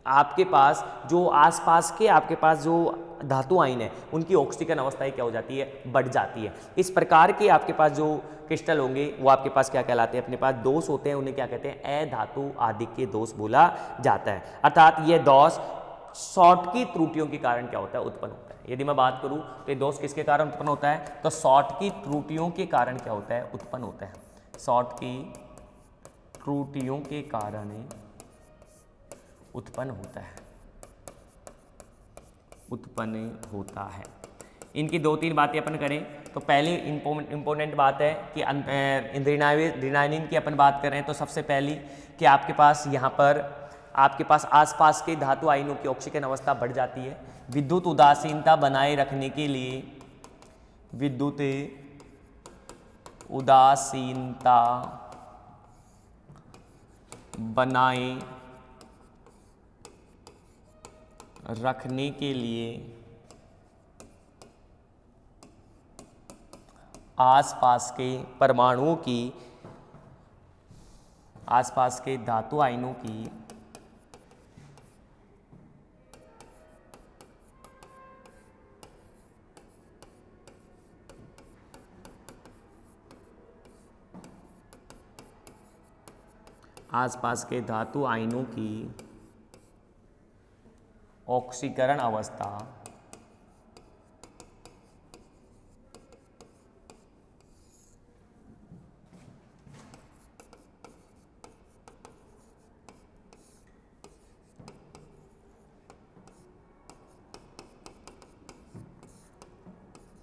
आपके पास जो आसपास के आपके पास जो धातु आयन है उनकी ऑक्सीकरण अवस्थाएं क्या हो जाती है, बढ़ जाती है। इस प्रकार के आपके पास जो क्रिस्टल होंगे वो आपके पास क्या कहलाते हैं, अपने पास दोष होते हैं, उन्हें क्या कहते हैं, अधातु आधिक्य दोष बोला जाता है। अर्थात यह दोष शॉर्ट की त्रुटियों के कारण क्या होता है, उत्पन्न होता है। यदि मैं बात करूं तो ये दोष किसके कारण उत्पन्न होता है, तो शॉर्ट की त्रुटियों के कारण क्या होता है, उत्पन्न होता है। शॉर्ट की त्रुटियों के कारण उत्पन्न होता है। इनकी 2-3 बातें अपन करें तो पहली इंपॉर्टेंट बात है कि ड्रेनाइन की अपन बात करें तो सबसे पहली कि आपके पास यहाँ पर आपके पास आसपास के धातु आयनों की ऑक्सीकरण अवस्था बढ़ जाती है। विद्युत उदासीनता बनाए रखने के लिए आसपास के धातु आयनों की ऑक्सीकरण अवस्था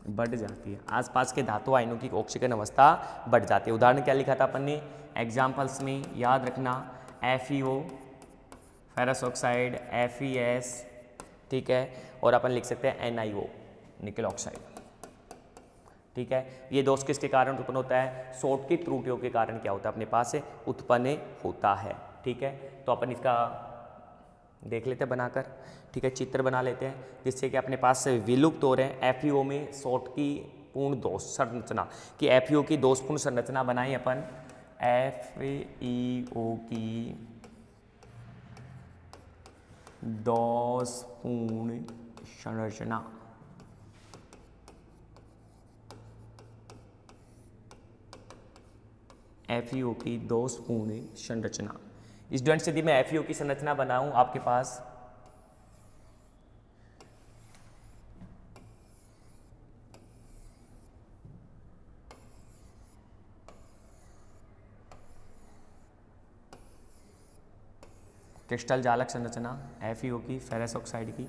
बढ़ जाती है। आसपास के धातु आयनों की ऑक्सीकरण अवस्था बढ़ जाती है। उदाहरण क्या लिखा था अपन ने एग्जाम्पल्स में, याद रखना FeO फेरस ऑक्साइड, FeS, ठीक है, और अपन लिख सकते हैं NiO निकल ऑक्साइड, ठीक है। ये दोष किसके कारण उत्पन्न होता है, शॉर्ट की त्रुटियों के कारण क्या होता है, अपने पास उत्पन्न होता है, ठीक है। तो अपन इसका देख लेते हैं बनाकर, ठीक है, चित्र बना लेते हैं जिससे कि अपने पास से विलुप्त हो रहे हैं FeO में शॉर्ट की पूर्ण दोष संरचना कि FeO की दोषपूर्ण संरचना बनाई अपन, FeO की दोषपूर्ण संरचना, FeO की दोषपूर्ण संरचना। स्टूडेंट्स यदि मैं FeO की संरचना बनाऊं आपके पास क्रिस्टल जालक संरचना FeO की फेरस ऑक्साइड की,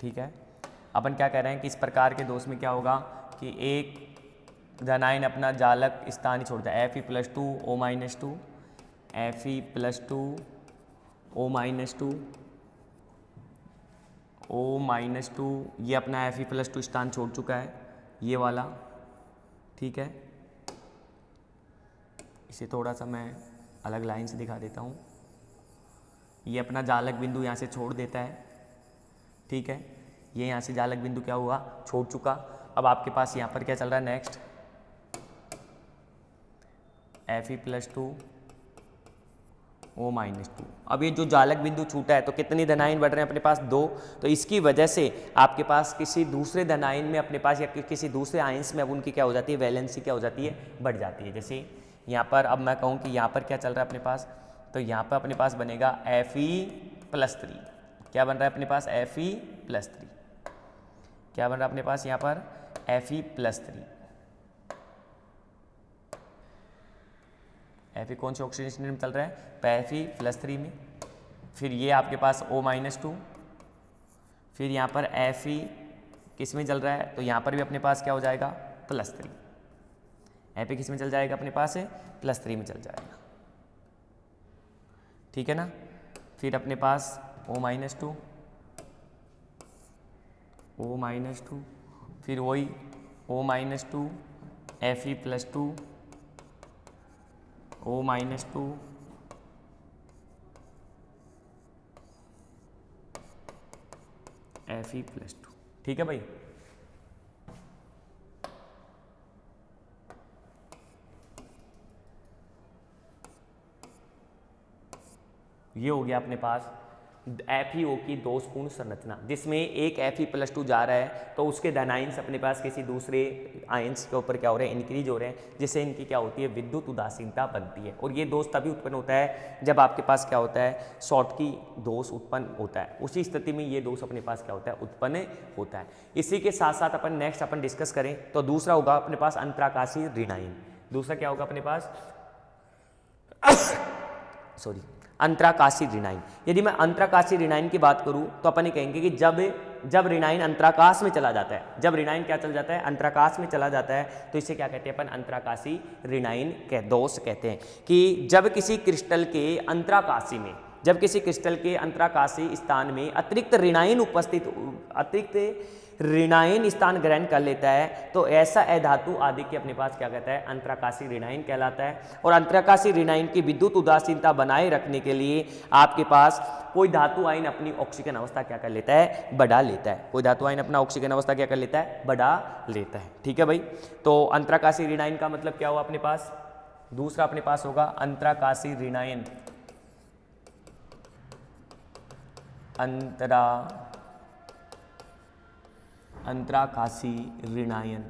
ठीक है। अपन क्या कह रहे हैं कि इस प्रकार के दोष में क्या होगा कि एक धनायन अपना जालक स्थान ही छोड़ता है, Fe+2 O-2, Fe+2 O-2 O-2, ये अपना Fe+2 स्थान छोड़ चुका है, ये वाला, ठीक है। इसे थोड़ा सा मैं अलग लाइन से दिखा देता हूँ। ये अपना जालक बिंदु यहाँ से छोड़ देता है, ठीक है। ये यहाँ से जालक बिंदु क्या हुआ, छोड़ चुका। अब आपके पास यहाँ पर क्या चल रहा है, नेक्स्ट Fe+2 O-2। अब ये जो जालक बिंदु छूटा है तो कितनी धनायन बढ़ रहे हैं अपने पास, 2। तो इसकी वजह से आपके पास किसी दूसरे धनायन में अपने पास या किसी दूसरे आयंस में अब उनकी क्या हो जाती है, वैलेंसी क्या हो जाती है, बढ़ जाती है। जैसे यहाँ पर अब मैं कहूँ कि यहाँ पर क्या चल रहा है अपने पास, तो यहाँ पर अपने पास बनेगा Fe+3। क्या बन रहा है अपने पास, Fe+3। क्या बन रहा है अपने पास यहाँ पर, Fe+3। Fe कौन से ऑक्सीजन स्टेट में चल रहा है? Fe+3 में। फिर ये आपके पास O-2, फिर यहाँ पर Fe किस में चल रहा है? तो यहाँ पर भी अपने पास क्या हो जाएगा? +3। Fe किस में चल जाएगा अपने पास है? +3 में चल जाएगा, ठीक है ना। फिर अपने पास O-2, फिर वही O-2, Fe+2, O-2, Fe+2, ठीक है भाई। ये हो गया अपने पास FeO की दोषपूर्ण संरचना, जिसमें एक Fe+2 जा रहा है तो उसके धन आयंस अपने पास किसी दूसरे आयंस के ऊपर क्या हो रहे हैं? इंक्रीज हो रहे हैं, जिससे इनकी क्या होती है? विद्युत उदासीनता बनती है। और ये दोष तभी उत्पन्न होता है जब आपके पास क्या होता है? शॉटकी दोष उत्पन्न होता है। उसी स्थिति में ये दोष अपने पास क्या होता है? उत्पन्न होता है। इसी के साथ साथ अपन नेक्स्ट डिस्कस करें तो दूसरा होगा अपने पास अंतराकाशीय ऋणायन। दूसरा क्या होगा अपने पास? अंतराकाशीय ऋणायन। यदि मैं अंतराकाशीय ऋणायन की बात करूं तो अपन ये कहेंगे कि जब ऋणायन अंतराकाश में चला जाता है, जब ऋणायन क्या चल जाता है? अंतराकाश में चला जाता है, तो इसे क्या कहते हैं अपन? अंतराकाशीय ऋणायन दोष कहते हैं। कि जब किसी क्रिस्टल के अंतराकाशीय स्थान में अतिरिक्त ऋणायन स्थान ग्रहण कर लेता है, तो ऐसा अधातु आदि के अपने पास क्या कहता है? अंतराकाशीय ऋणायन कहलाता है। और अंतराकाशीय ऋणायन की विद्युत उदासीनता बनाए रखने के लिए आपके पास कोई धातु आयन अपनी ऑक्सीजन अवस्था क्या कर लेता है? बढ़ा लेता है। कोई धातु आयन अपना ऑक्सीजन अवस्था क्या कर लेता है? बढ़ा लेता है, ठीक है भाई। तो अंतराकाशीय ऋणायन का मतलब क्या हुआ अपने पास? दूसरा अपने पास होगा अंतराकाशीय ऋणायन। अंतराकाशीय ऋणायन।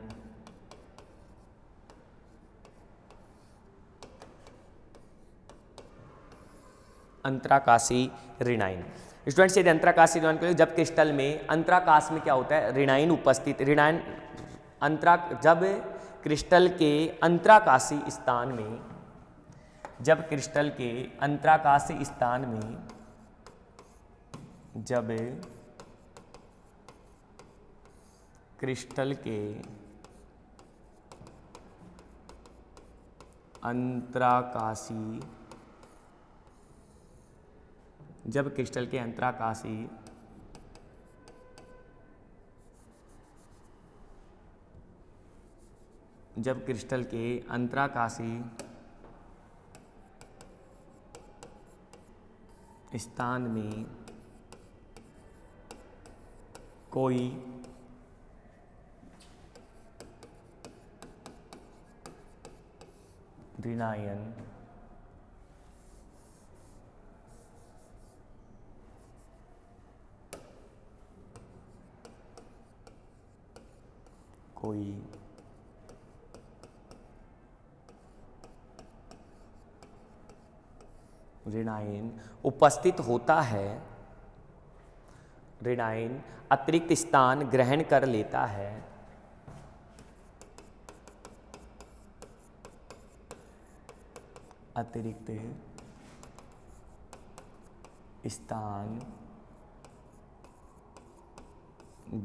अंतराकाशीय ऋणायन स्टूडेंट्स, यदि अंतराकाशीय ऋणायन के लिए जब क्रिस्टल में अंतराकाश में क्या होता है? ऋणायन उपस्थित, जब क्रिस्टल के अंतराकाशीय स्थान में, जब क्रिस्टल के अंतराकाशीय स्थान में जब क्रिस्टल के अंतराकाशीय स्थान में कोई ऋणायन उपस्थित होता है, ऋणायन अतिरिक्त स्थान ग्रहण कर लेता है, अतिरिक्त स्थान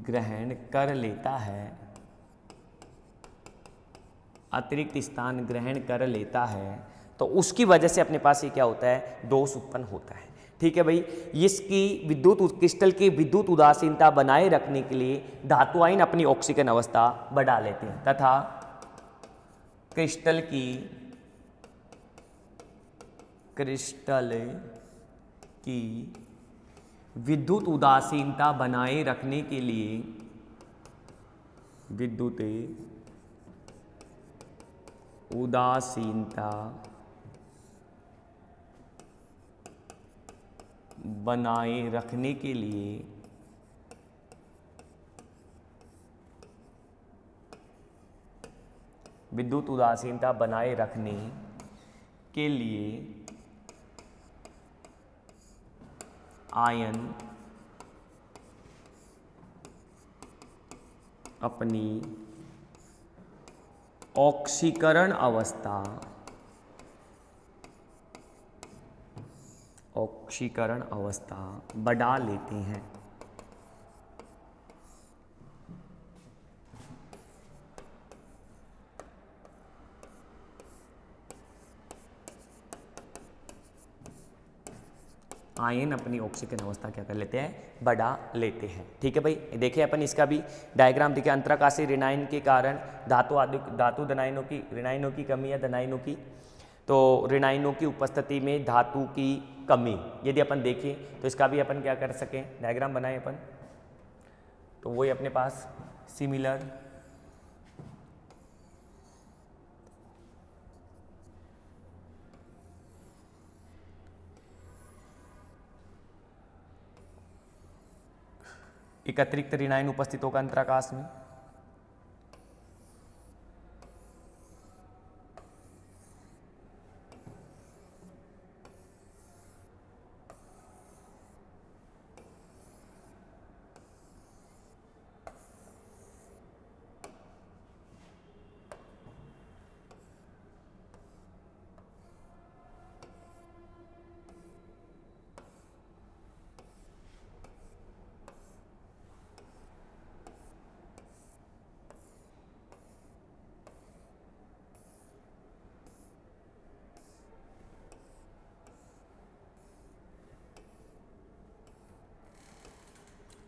ग्रहण कर लेता है, अतिरिक्त स्थान ग्रहण कर लेता है, तो उसकी वजह से अपने पास ये क्या होता है? दोष उत्पन्न होता है, ठीक है भाई। इसकी क्रिस्टल की विद्युत उदासीनता बनाए रखने के लिए धातु आयन अपनी ऑक्सीजन अवस्था बढ़ा लेते हैं तथा क्रिस्टल की विद्युत उदासीनता बनाए रखने के लिए विद्युत उदासीनता बनाए रखने के लिए आयन अपनी ऑक्सीकरण अवस्था ऑक्सीकरण अवस्था बढ़ा लेते हैं। आयन अपनी ऑक्सीकरण अवस्था क्या कर लेते हैं, बढ़ा लेते हैं। ठीक है भाई, देखिए अपन इसका भी डायग्राम देखिए। अंतराकाशीय ऋणायन के कारण धातु ऋणायनों की कमी या धनायनों की, तो ऋणायनों की उपस्थिति में धातु की कमी यदि अपन देखें तो इसका भी अपन क्या कर सकें, डायग्राम बनाए अपन। तो वही अपने पास सिमिलर एक अतिरिक्त ऋणायन उपस्थित होगा अंतराकाश में।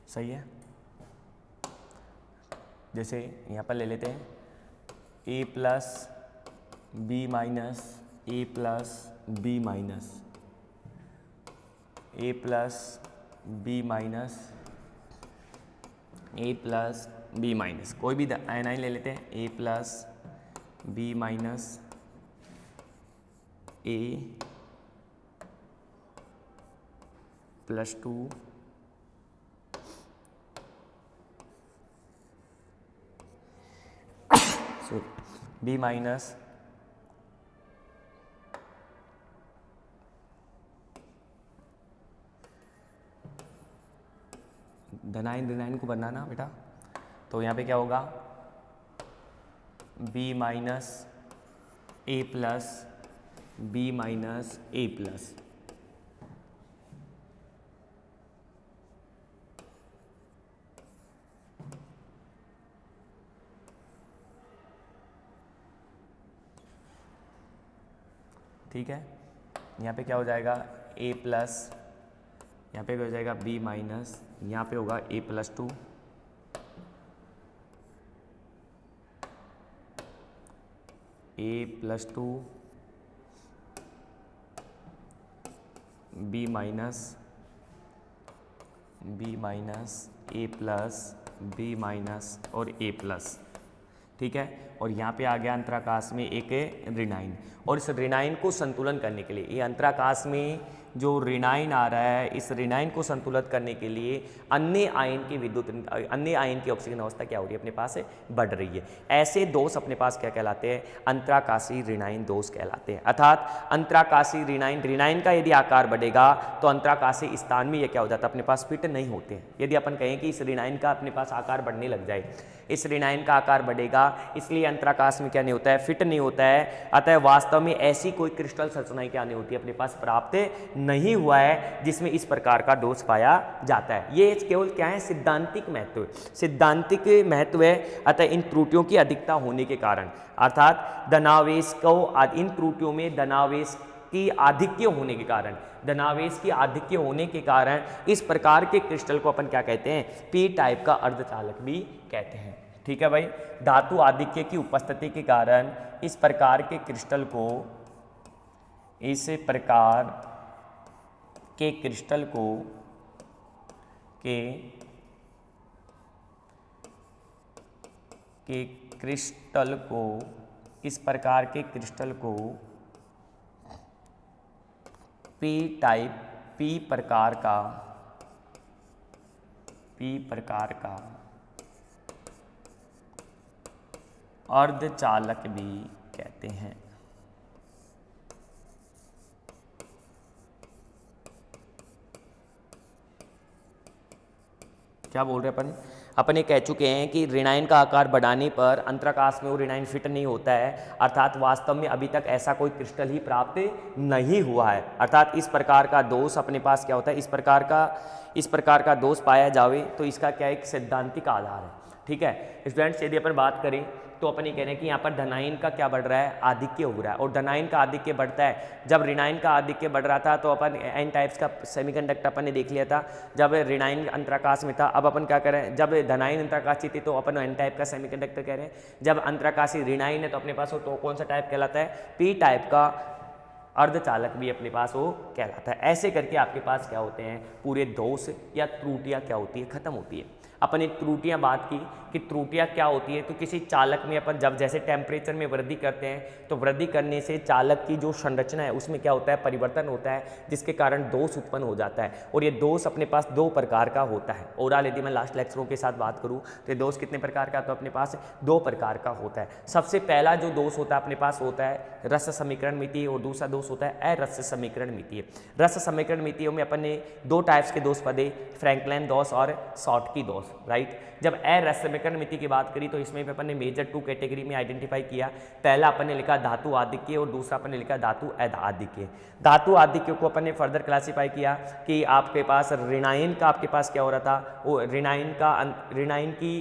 सही है। जैसे यहाँ पर ले लेते हैं a plus B minus A plus B minus A plus B minus A plus B minus, कोई भी आयनाइन ले लेते हैं, a plus B minus A plus 2 B minus धनायन ऋणायन को बनाना बेटा, तो यहाँ पे क्या होगा, B minus A plus B minus A plus, ठीक है। यहाँ पे क्या हो जाएगा, a प्लस, यहाँ पे हो जाएगा b माइनस, यहाँ पे होगा a plus 2 a plus 2 b minus a plus b minus और a प्लस, ठीक है। और यहाँ पे आ गया अंतराकाश में एक ऋणायन, और इस ऋणायन को संतुलन करने के लिए, ये अंतराकाश में जो ऋणायन आ रहा है, इस ऋणायन को संतुलित करने के लिए अन्य आयन की ऑक्सीजन अवस्था क्या हो रही है अपने पास, बढ़ रही है। ऐसे दोष अपने पास क्या कहलाते हैं, अंतराकाशीय ऋणायन दोष कहलाते हैं। अर्थात अंतराकाशीय ऋणायन का यदि आकार बढ़ेगा तो अंतराकाशीय स्थान में ये क्या हो जाता है, अपने पास फिट नहीं होते हैं। यदि अपन कहें कि इस ऋणायन का अपने पास आकार बढ़ने लग जाए, इस ऋणायन का आकार बढ़ेगा, इसलिए अंतराकाश में क्या नहीं होता है, फिट नहीं होता है। अतः वास्तव में ऐसी कोई क्रिस्टल संरचनाएं क्या नहीं होती अपने पास प्राप्त नहीं हुआ है जिसमें इस प्रकार का दोष पाया जाता है। ये केवल क्या है, सिद्धांतिक महत्व है। अतः इन त्रुटियों की अधिकता होने के कारण, अर्थात धनावेश को, इन त्रुटियों में धनावेश की आधिक्य होने के कारण इस प्रकार के क्रिस्टल को अपन क्या कहते हैं, पी टाइप का अर्धचालक भी कहते हैं। ठीक है भाई, धातु आधिक्य की उपस्थिति के कारण इस प्रकार के क्रिस्टल को इस प्रकार के क्रिस्टल को पी प्रकार का अर्धचालक भी कहते हैं। क्या बोल रहे हैं अपन, अपन ये कह चुके हैं कि ऋणायन का आकार बढ़ाने पर अंतराकाश में वो ऋणायन फिट नहीं होता है, अर्थात वास्तव में अभी तक ऐसा कोई क्रिस्टल ही प्राप्त नहीं हुआ है। अर्थात इस प्रकार का दोष अपने पास क्या होता है, इस प्रकार का दोष पाया जावे तो इसका क्या एक सैद्धांतिक आधार है। ठीक है स्टूडेंट्स, यदि अपन बात करें तो अपन ये कह रहे हैं कि यहाँ पर धनायन का क्या बढ़ रहा है, आधिक्य हो रहा है। और धनायन का आधिक्य बढ़ता है, जब ऋणायन का आधिक्य बढ़ रहा था तो अपन एन टाइप्स का सेमीकंडक्टर अपन ने देख लिया था जब ऋणायन अंतराकाश में था। अब अपन क्या करें, जब धनायन अंतराकाशी थी तो अपन एन टाइप का सेमीकंडक्टर कह रहे हैं, जब अंतराकाशी ऋणायन है तो अपने पास वो तो कौन सा टाइप कहलाता है, पी टाइप का अर्धचालक भी अपने पास वो कहलाता है। ऐसे करके आपके पास क्या होते हैं, पूरे दोष या त्रुटियाँ क्या होती है, खत्म होती है। अपन एक त्रुटियाँ बात की कि त्रुटियाँ क्या होती है, तो किसी चालक में अपन जब जैसे टेम्परेचर में वृद्धि करते हैं तो वृद्धि करने से चालक की जो संरचना है उसमें क्या होता है, परिवर्तन होता है, जिसके कारण दोष उत्पन्न हो जाता है। और ये दोष अपने पास दो प्रकार का होता है। ओवरऑल यदि मैं लास्ट लेक्चरों के साथ बात करूँ तो ये दोष कितने प्रकार का, तो अपने पास दो प्रकार का होता है। सबसे पहला जो दोष होता है अपने पास होता है रस समीकरण मितीय, और दूसरा दोष होता है अरस समीकरण मितीय। रस समीकरण मितीयों में अपन ने दो टाइप्स के दोष पढ़े, फ्रैंकलिन दोष और शॉर्टकी दोष, राइट। जब अरस समीकरण मिति की बात करी तो इसमें अपन ने मेजर टू कैटेगरी में आइडेंटिफाई किया। पहला अपन ने लिखा धातु आधिक्य और दूसरा अपन ने लिखा धातु आधिक्य। धातु आधिक्य को अपन ने फर्दर क्लासीफाई किया कि आपके पास ऋणायन का आपके पास क्या हो रहा था, वो ऋणायन की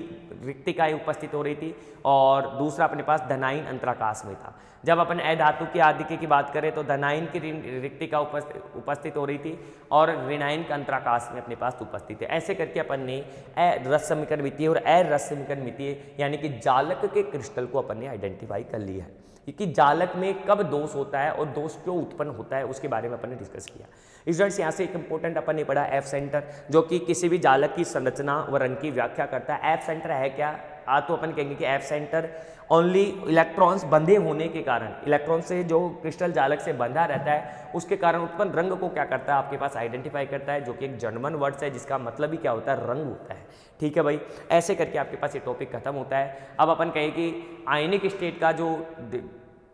रिक्तिकाएं उपस्थित हो रही थी, और दूसरा अपने पास धनायन अंतराकाश में था। जब अपन अधातु के आधिक्य की बात करें तो धनायन की रिक्तिका उपस्थित हो रही थी और ऋणायन का अंतराकाश में अपने पास उपस्थित है। ऐसे करके अपन ने रस समीकरण मितीय और अरस समीकरण मितीय यानी कि जालक के क्रिस्टल को अपन ने आइडेंटिफाई कर लिया है कि जालक में कब दोष होता है और दोष क्यों उत्पन्न होता है उसके बारे में अपन ने डिस्कस किया। स्टूडेंट्स यहाँ से एक इंपॉर्टेंट अपन ने पढ़ा एफ सेंटर, जो कि किसी भी जालक की संरचना व रंग की व्याख्या करता है। एफ सेंटर है क्या, तो अपन कहेंगे कि एफ सेंटर ओनली इलेक्ट्रॉन्स बंधे होने के कारण, इलेक्ट्रॉन से जो क्रिस्टल जालक से बंधा रहता है उसके कारण उत्पन्न रंग को क्या करता है आपके पास आइडेंटिफाई करता है, जो कि एक जर्मन वर्ड्स है जिसका मतलब ही क्या होता है, रंग होता है। ठीक है भाई, ऐसे करके आपके पास ये टॉपिक खत्म होता है। अब अपन कहें कि आयनिक स्टेट का जो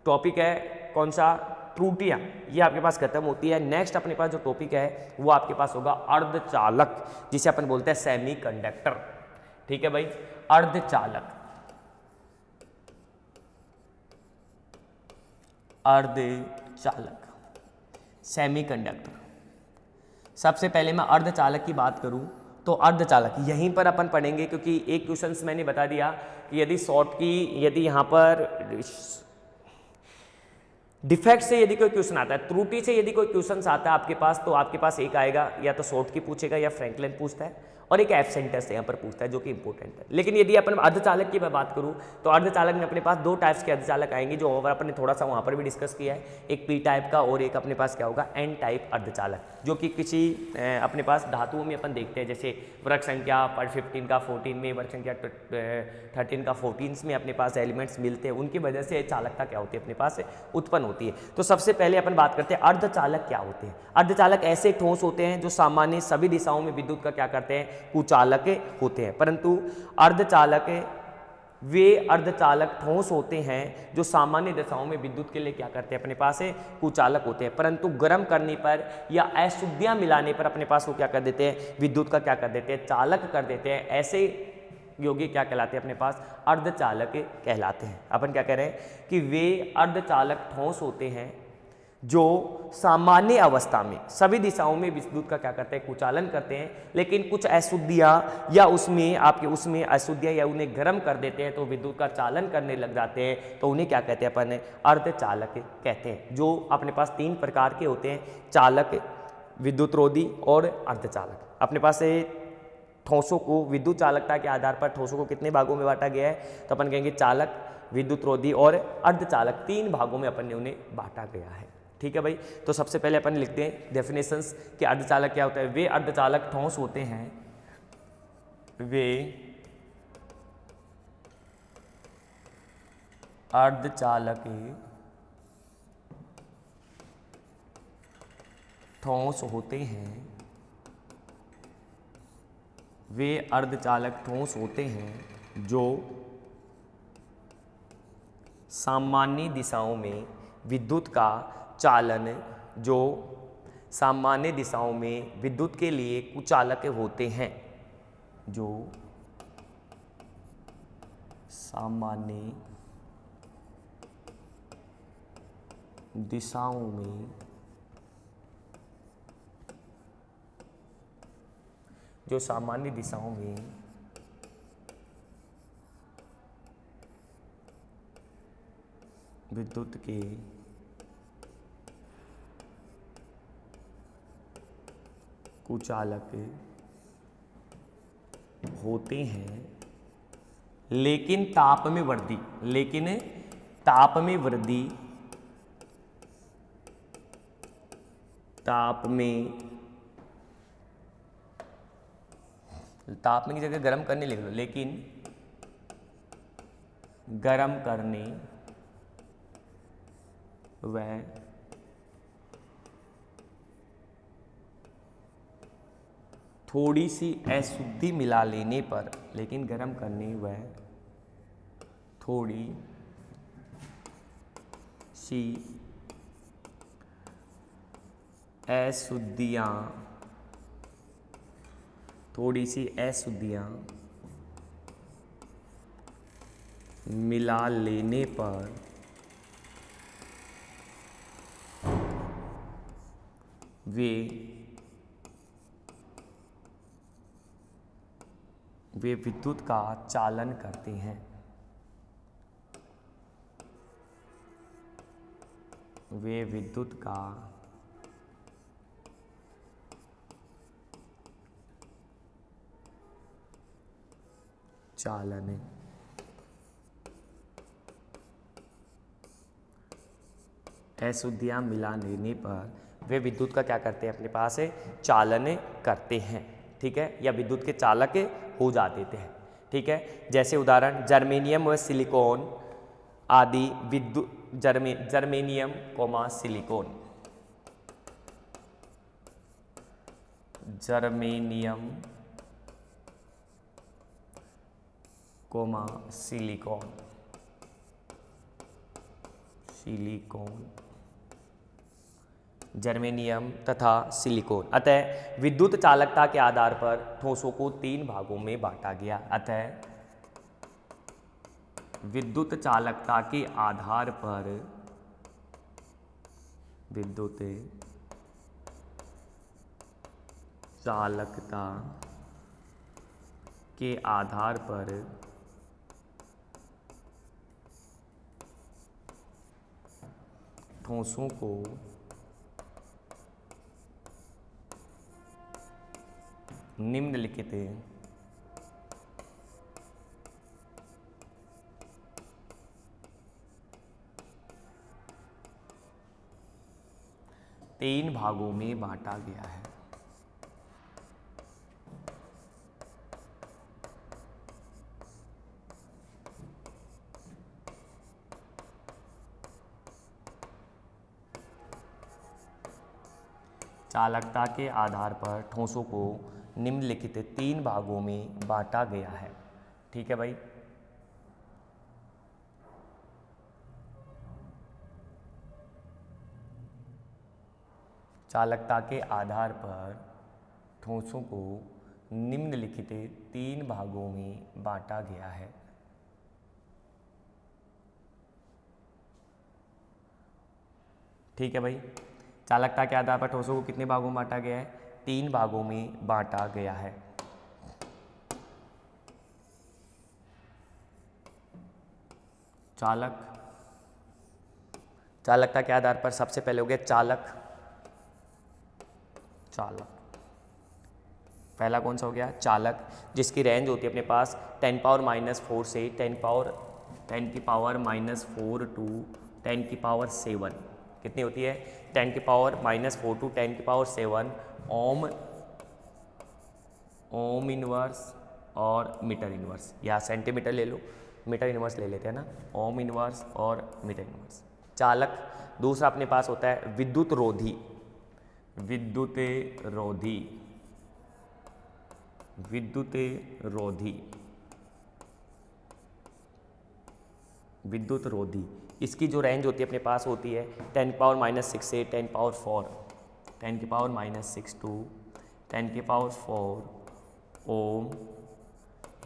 टॉपिक है कौन सा, त्रुटियाँ, ये आपके पास खत्म होती है। नेक्स्ट अपने पास जो टॉपिक है वो आपके पास होगा अर्धचालक, जिसे अपन बोलते हैं सेमी कंडक्टर। ठीक है भाई, अर्धचालक, अर्धचालक, सेमी कंडक्टर। सबसे पहले मैं अर्धचालक की बात करूं तो अर्धचालक यहीं पर अपन पढ़ेंगे, क्योंकि एक क्वेश्चंस मैंने बता दिया कि यदि शॉर्ट की, यदि यहाँ पर डिफेक्ट से यदि कोई क्वेश्चन आता है, त्रुटि से यदि कोई क्वेश्चन आता है आपके पास, तो आपके पास एक आएगा, या तो शॉर्ट की पूछेगा या फ्रैंकलिन पूछता है, और एक एफ सेंटर से यहाँ पर पूछता है, जो कि इंपॉर्टेंट है। लेकिन यदि अपन अर्धचालक की मैं बात करूँ तो अर्धचालक में अपने पास दो टाइप्स के अर्धचालक आएंगे, जो ओवर अपन ने थोड़ा सा वहाँ पर भी डिस्कस किया है। एक पी टाइप का और एक अपने पास क्या होगा, एन टाइप अर्धचालक, जो कि किसी अपने पास धातुओं में अपन देखते हैं, जैसे वर्ग संख्या 15 का 14 में, वर्ग संख्या 13 का 14 में अपने पास एलिमेंट्स मिलते हैं, उनकी वजह से चालकता क्या होती है अपने पास उत्पन्न होती है। तो सबसे पहले अपन बात करते हैं अर्धचालक क्या होते हैं। अर्धचालक ऐसे ठोस होते हैं जो सामान्य सभी दिशाओं में विद्युत का क्या करते हैं, कुचालक होते हैं। परंतु अर्धचालक वे अर्धचालक ठोस होते हैं जो सामान्य दिशाओं में विद्युत के लिए क्या करते हैं, अपने पास कुचालक होते हैं, परंतु गर्म करने पर या अशुद्धियां मिलाने पर अपने पास वो क्या कर देते हैं, विद्युत का क्या कर देते हैं, चालक कर देते हैं। ऐसे यौगिक क्या कहलाते हैं, अपने पास अर्धचालक कहलाते हैं। अपन क्या कह रहे हैं कि वे अर्धचालक ठोस होते हैं जो सामान्य अवस्था में सभी दिशाओं में विद्युत का क्या करते हैं, कुचालन करते हैं, लेकिन कुछ अशुद्धियाँ या उसमें अशुद्धियाँ या उन्हें गर्म कर देते हैं तो विद्युत का चालन करने लग जाते हैं, तो उन्हें क्या कहते हैं, अपन अर्धचालक कहते हैं। जो अपने पास तीन प्रकार के होते हैं, चालक, विद्युतरोधी और अर्धचालक। अपने पास ठोसों को विद्युत चालकता के आधार पर ठोसों को कितने भागों में बांटा गया है, तो अपन कहेंगे चालक, विद्युतरोधी और अर्धचालक, तीन भागों में अपन ने उन्हें बांटा गया है। ठीक है भाई, तो सबसे पहले अपन लिखते हैं डेफिनेशंस कि अर्धचालक क्या होता है। वे अर्धचालक ठोस होते हैं, वे अर्धचालक ठोस होते हैं, वे अर्धचालक ठोस होते हैं जो सामान्य दिशाओं में विद्युत का चालन, जो सामान्य दिशाओं में विद्युत के लिए कुचालक होते हैं, जो सामान्य दिशाओं में जो सामान्य दिशाओं में विद्युत के कुचालक होते हैं, लेकिन ताप में वृद्धि ताप में की जगह गर्म करने लिख लो, लेकिन गर्म करने व थोड़ी सी अशुद्धि मिला लेने पर, लेकिन गर्म करने व थोड़ी सी अशुद्धियाँ मिला लेने पर वे विद्युत का चालन करते हैं। वे विद्युत का चालन अशुद्धियाँ मिला लेने पर वे विद्युत का क्या करते हैं, अपने पास चालन करते हैं। ठीक है, या विद्युत के चालक हो जाते हैं। ठीक है, जैसे उदाहरण जर्मेनियम व सिलिकॉन आदि विद्युत germanium comma silicon, germanium comma silicon germanium तथा सिलिकॉन। अतः विद्युत चालकता के आधार पर ठोसों को 3 भागों में बांटा गया। अतः विद्युत चालकता के आधार पर ठोसों को निम्नलिखित 3 भागों में बांटा गया है। चालकता के आधार पर ठोसों को निम्नलिखित 3 भागों में बांटा गया है। ठीक है भाई, चालकता के आधार पर ठोसों को निम्नलिखित 3 भागों में बांटा गया है। ठीक है भाई, चालकता के आधार पर ठोसों को कितने भागों में बांटा गया है? 3 भागों में बांटा गया है। चालकता के आधार पर सबसे पहले हो गया चालक। पहला कौन सा हो गया? चालक, जिसकी रेंज होती है अपने पास 10⁻⁻⁴ से 10⁻⁻⁴ टू 10⁻⁷ कितनी होती है? 10⁻⁻⁴ टू 10⁻⁷ ओम इनवर्स और मीटर इनवर्स, या सेंटीमीटर ले लो, मीटर इनवर्स ले लेते हैं ना, ओम इनवर्स और मीटर इनवर्स। चालक। दूसरा अपने पास होता है विद्युत रोधी। विद्युत रोधी, इसकी जो रेंज होती है अपने पास होती है 10⁻⁻⁶ से 10⁻⁴, 10⁻⁻⁶ to 10⁻⁴ ohm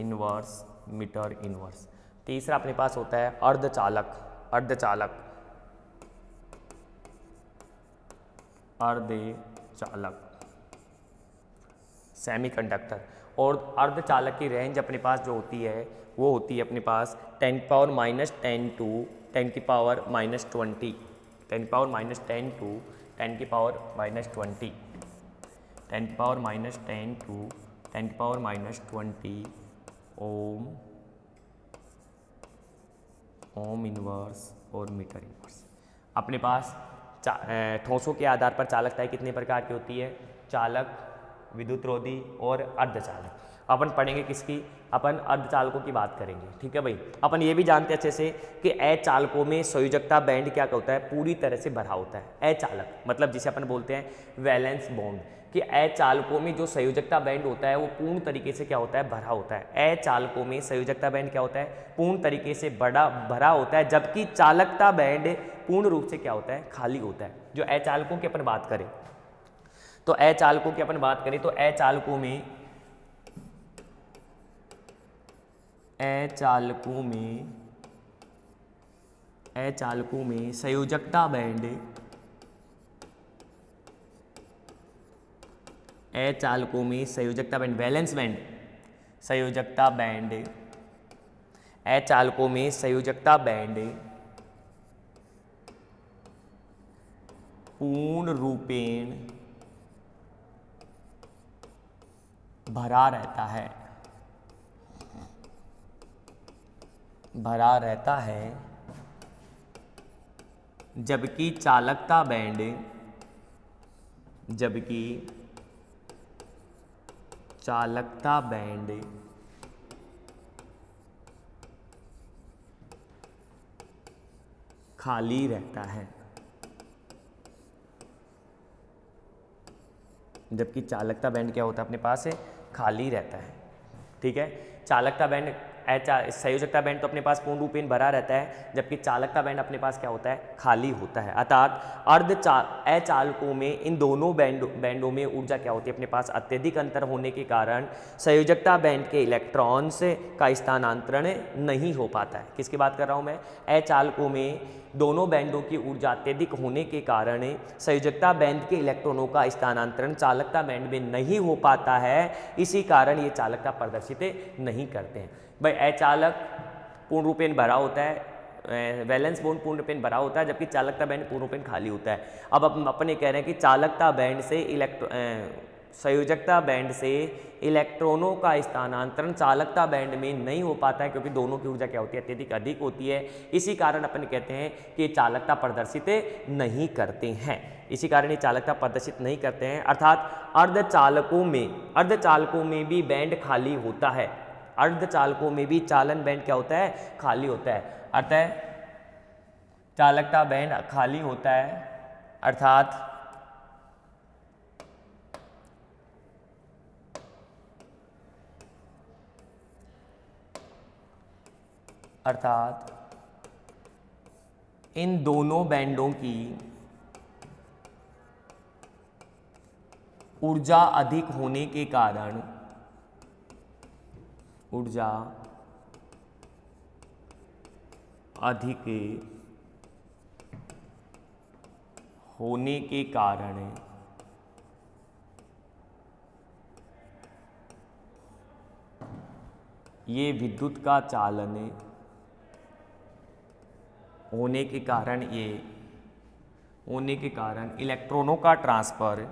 inverse metre inverse. तीसरा अपने पास होता है अर्धचालक, अर्धचालक, अर्धचालक, सेमीकंडक्टर। और अर्धचालक की रेंज अपने पास जो होती है वो होती है अपने पास 10⁻10 to 10⁻20, 10⁻10 to 10⁻20, 10⁻10 to 10⁻20 ohm inverse और मीटर इनवर्स। अपने पास ठोसों के आधार पर चालकताएं कितने प्रकार की होती है? चालक, विद्युतरोधी और अर्धचालक। अपन पढ़ेंगे किसकी? अपन अर्धचालकों की बात करेंगे। ठीक है भाई। अपन ये भी जानते हैं अच्छे से कि अचालकों में संयोजकता बैंड क्या होता है? पूरी तरह से भरा होता है। अचालक मतलब जिसे अपन बोलते हैं वैलेंस बॉन्ड, कि अचालकों में जो संयोजकता बैंड होता है वो पूर्ण तरीके से क्या होता है? भरा होता है। अचालकों में संयोजकता बैंड क्या होता है? पूर्ण तरीके से भरा होता है, जबकि चालकता बैंड पूर्ण रूप से क्या होता है? खाली होता है। जो अचालकों की अपन बात करें तो अचालकों की अपन बात करें तो अचालकों में संयोजकता बैंड, अचालकों में संयोजकता बैंड, वैलेंस बैंड, संयोजकता बैंड, अचालकों में संयोजकता बैंड पूर्ण रूपेण भरा रहता है, भरा रहता है, जबकि चालकता बैंड, जबकि चालकता बैंड खाली रहता है, जबकि चालकता बैंड क्या होता है अपने पास? खाली रहता है। ठीक है। चालकता बैंड, संयोजकता बैंड तो अपने पास पूर्ण रूपेण भरा रहता है, जबकि चालकता बैंड अपने पास क्या होता है? खाली होता है। अर्थात अचालकों में इन दोनों बैंडों में ऊर्जा क्या होती है अपने पास? अत्यधिक अंतर होने के कारण संयोजकता बैंड के इलेक्ट्रॉन्स का स्थानांतरण नहीं हो पाता है। किसकी बात कर रहा हूँ मैं? अचालकों में दोनों बैंडों की ऊर्जा अत्यधिक होने के कारण संयोजकता बैंड के इलेक्ट्रॉनों का स्थानांतरण चालकता बैंड में नहीं हो पाता है। इसी कारण ये चालकता प्रदर्शित नहीं करते हैं। भाई अचालक पूर्ण रूपेण भरा होता है, वैलेंस बॉन्ड पूर्ण रूपेण भरा होता है, जबकि चालकता बैंड पूर्ण रूपेण खाली होता है। अब अपन ये कह रहे हैं कि चालकता बैंड से संयोजकता बैंड से इलेक्ट्रॉनों का स्थानांतरण चालकता बैंड में नहीं हो पाता है, क्योंकि दोनों की ऊर्जा क्या होती है? अत्यधिक अधिक होती है। इसी कारण अपन कहते हैं कि चालकता प्रदर्शित नहीं करते हैं। इसी कारण ये चालकता प्रदर्शित नहीं करते हैं। अर्थात अर्धचालकों में भी बैंड खाली होता है। अर्धचालकों में भी चालन बैंड क्या होता है? खाली होता है। अतः चालकता बैंड खाली होता है, अर्थात इन दोनों बैंडों की ऊर्जा अधिक होने के कारण, ऊर्जा अधिक होने के कारण ये विद्युत का चालन होने के कारण इलेक्ट्रॉनों का ट्रांसफर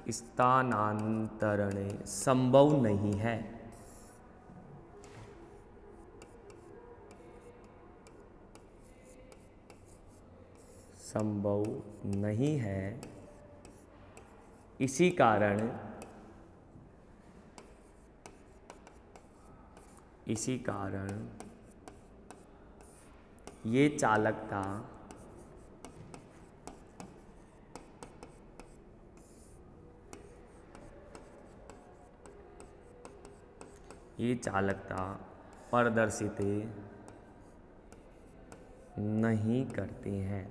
स्थानांतरण संभव नहीं है। संभव नहीं है। इसी कारण ये चालकता प्रदर्शित नहीं करते हैं,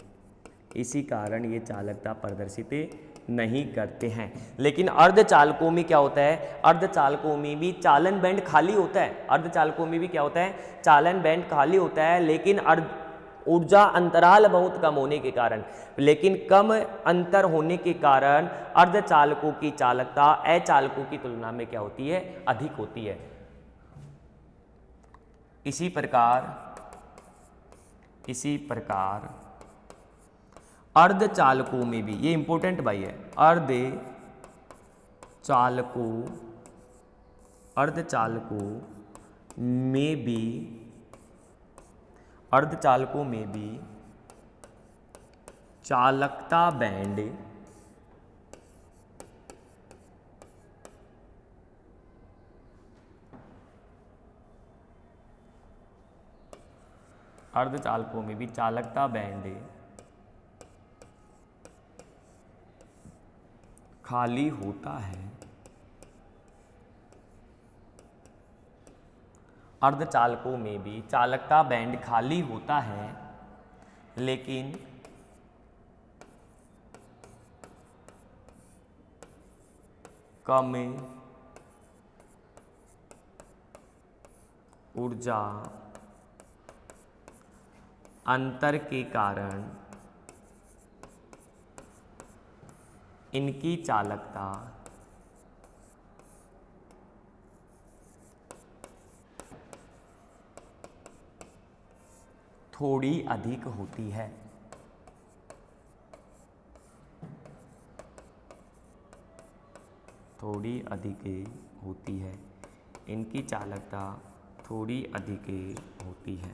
इसी कारण ये चालकता प्रदर्शित नहीं करते हैं। लेकिन अर्धचालकों में क्या होता है, अर्धचालकों में भी चालन बैंड खाली होता है, अर्धचालकों में भी क्या होता है, चालन बैंड खाली होता है, लेकिन ऊर्जा अंतराल बहुत कम होने के कारण, लेकिन कम अंतर होने के कारण अर्धचालकों की चालकता अचालकों की तुलना में क्या होती है, अधिक होती है। इसी प्रकार अर्धचालकों में भी, ये इंपॉर्टेंट भाई है, अर्धचालकों में भी चालकता बैंड खाली होता है। अर्धचालकों में भी चालकता बैंड खाली होता है, लेकिन कम ऊर्जा अंतर के कारण इनकी चालकता थोड़ी अधिक होती है। इनकी चालकता थोड़ी अधिक होती है।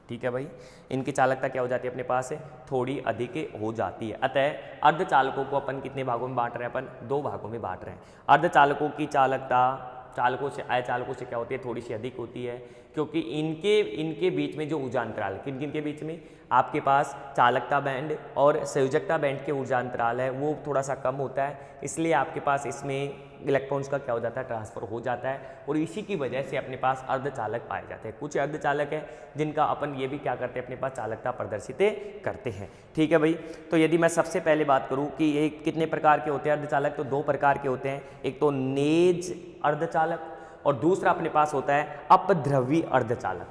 ठीक है भाई, इनकी चालकता क्या हो जाती है अपने पास है, थोड़ी अधिक हो जाती है। अतः अर्धचालकों को अपन कितने भागों में बांट रहे हैं, अपन 2 भागों में बांट रहे हैं। अर्धचालकों की चालकता चालकों से अचालकों से क्या होती है, थोड़ी सी अधिक होती है, क्योंकि इनके बीच में जो ऊर्जा अंतराल, किन किन के बीच में, आपके पास चालकता बैंड और संयोजकता बैंड के ऊर्जा अंतराल है वो थोड़ा सा कम होता है, इसलिए आपके पास इसमें इलेक्ट्रॉन्स का क्या हो जाता है, ट्रांसफर हो जाता है, और इसी की वजह से अपने पास अर्धचालक पाए जाते हैं। कुछ अर्धचालक है जिनका अपन ये भी क्या करते हैं, अपने पास चालकता प्रदर्शित करते हैं। ठीक है भाई, तो यदि मैं सबसे पहले बात करूं कि ये कितने प्रकार के होते हैं अर्धचालक, तो 2 प्रकार के होते हैं। एक तो नेज अर्धचालक और दूसरा अपने पास होता है अपध्रवी अर्धचालक।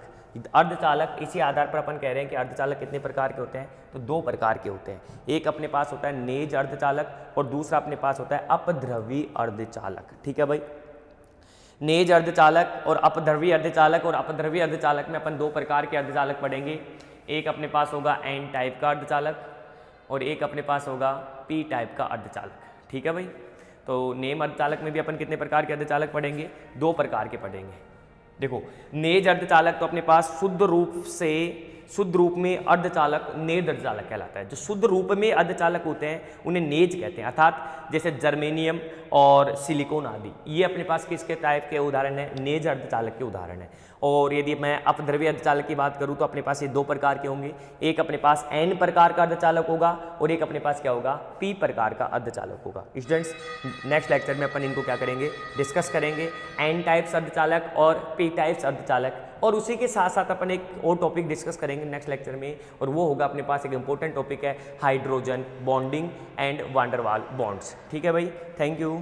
अर्धचालक, इसी आधार पर अपन कह रहे हैं कि अर्धचालक कितने प्रकार के होते हैं, तो 2 प्रकार के होते हैं। एक अपने पास होता है नेज अर्धचालक और दूसरा अपने पास होता है अपध्रवी अर्धचालक। ठीक है भाई, नेज अर्धचालक और अपध्रवी अर्धचालक, और अपध्रवी अर्धचालक में अपन 2 प्रकार के अर्धचालक पढ़ेंगे। एक अपने पास होगा एन टाइप का अर्धचालक और एक अपने पास होगा पी टाइप का अर्धचालक। ठीक है भाई, तो नेम अर्धचालक में भी अपन कितने प्रकार के अर्धचालक पढ़ेंगे, 2 प्रकार के पढ़ेंगे। देखो, नेज अर्धचालक तो अपने पास शुद्ध रूप में अर्धचालक नेज अर्धचालक कहलाता है। जो शुद्ध रूप में अर्धचालक होते हैं उन्हें नेज कहते हैं, अर्थात जैसे जर्मेनियम और सिलिकॉन आदि, ये अपने पास किसके टाइप के उदाहरण है, नेज अर्धचालक के उदाहरण है। और यदि मैं अपध्रवी अर्धचालक की बात करूं तो अपने पास ये 2 प्रकार के होंगे। एक अपने पास एन प्रकार का अर्धचालक होगा और एक अपने पास क्या होगा, पी प्रकार का अर्धचालक होगा। स्टूडेंट्स, नेक्स्ट लेक्चर में अपन इनको क्या करेंगे, डिस्कस करेंगे, एन टाइप्स अर्धचालक और पी टाइप्स अर्धचालक, और उसी के साथ साथ अपन एक और टॉपिक डिस्कस करेंगे नेक्स्ट लेक्चर में, और वो होगा अपने पास एक इंपॉर्टेंट टॉपिक है hydrogen bonding and van der Waal bonds. ठीक है भाई, थैंक यू।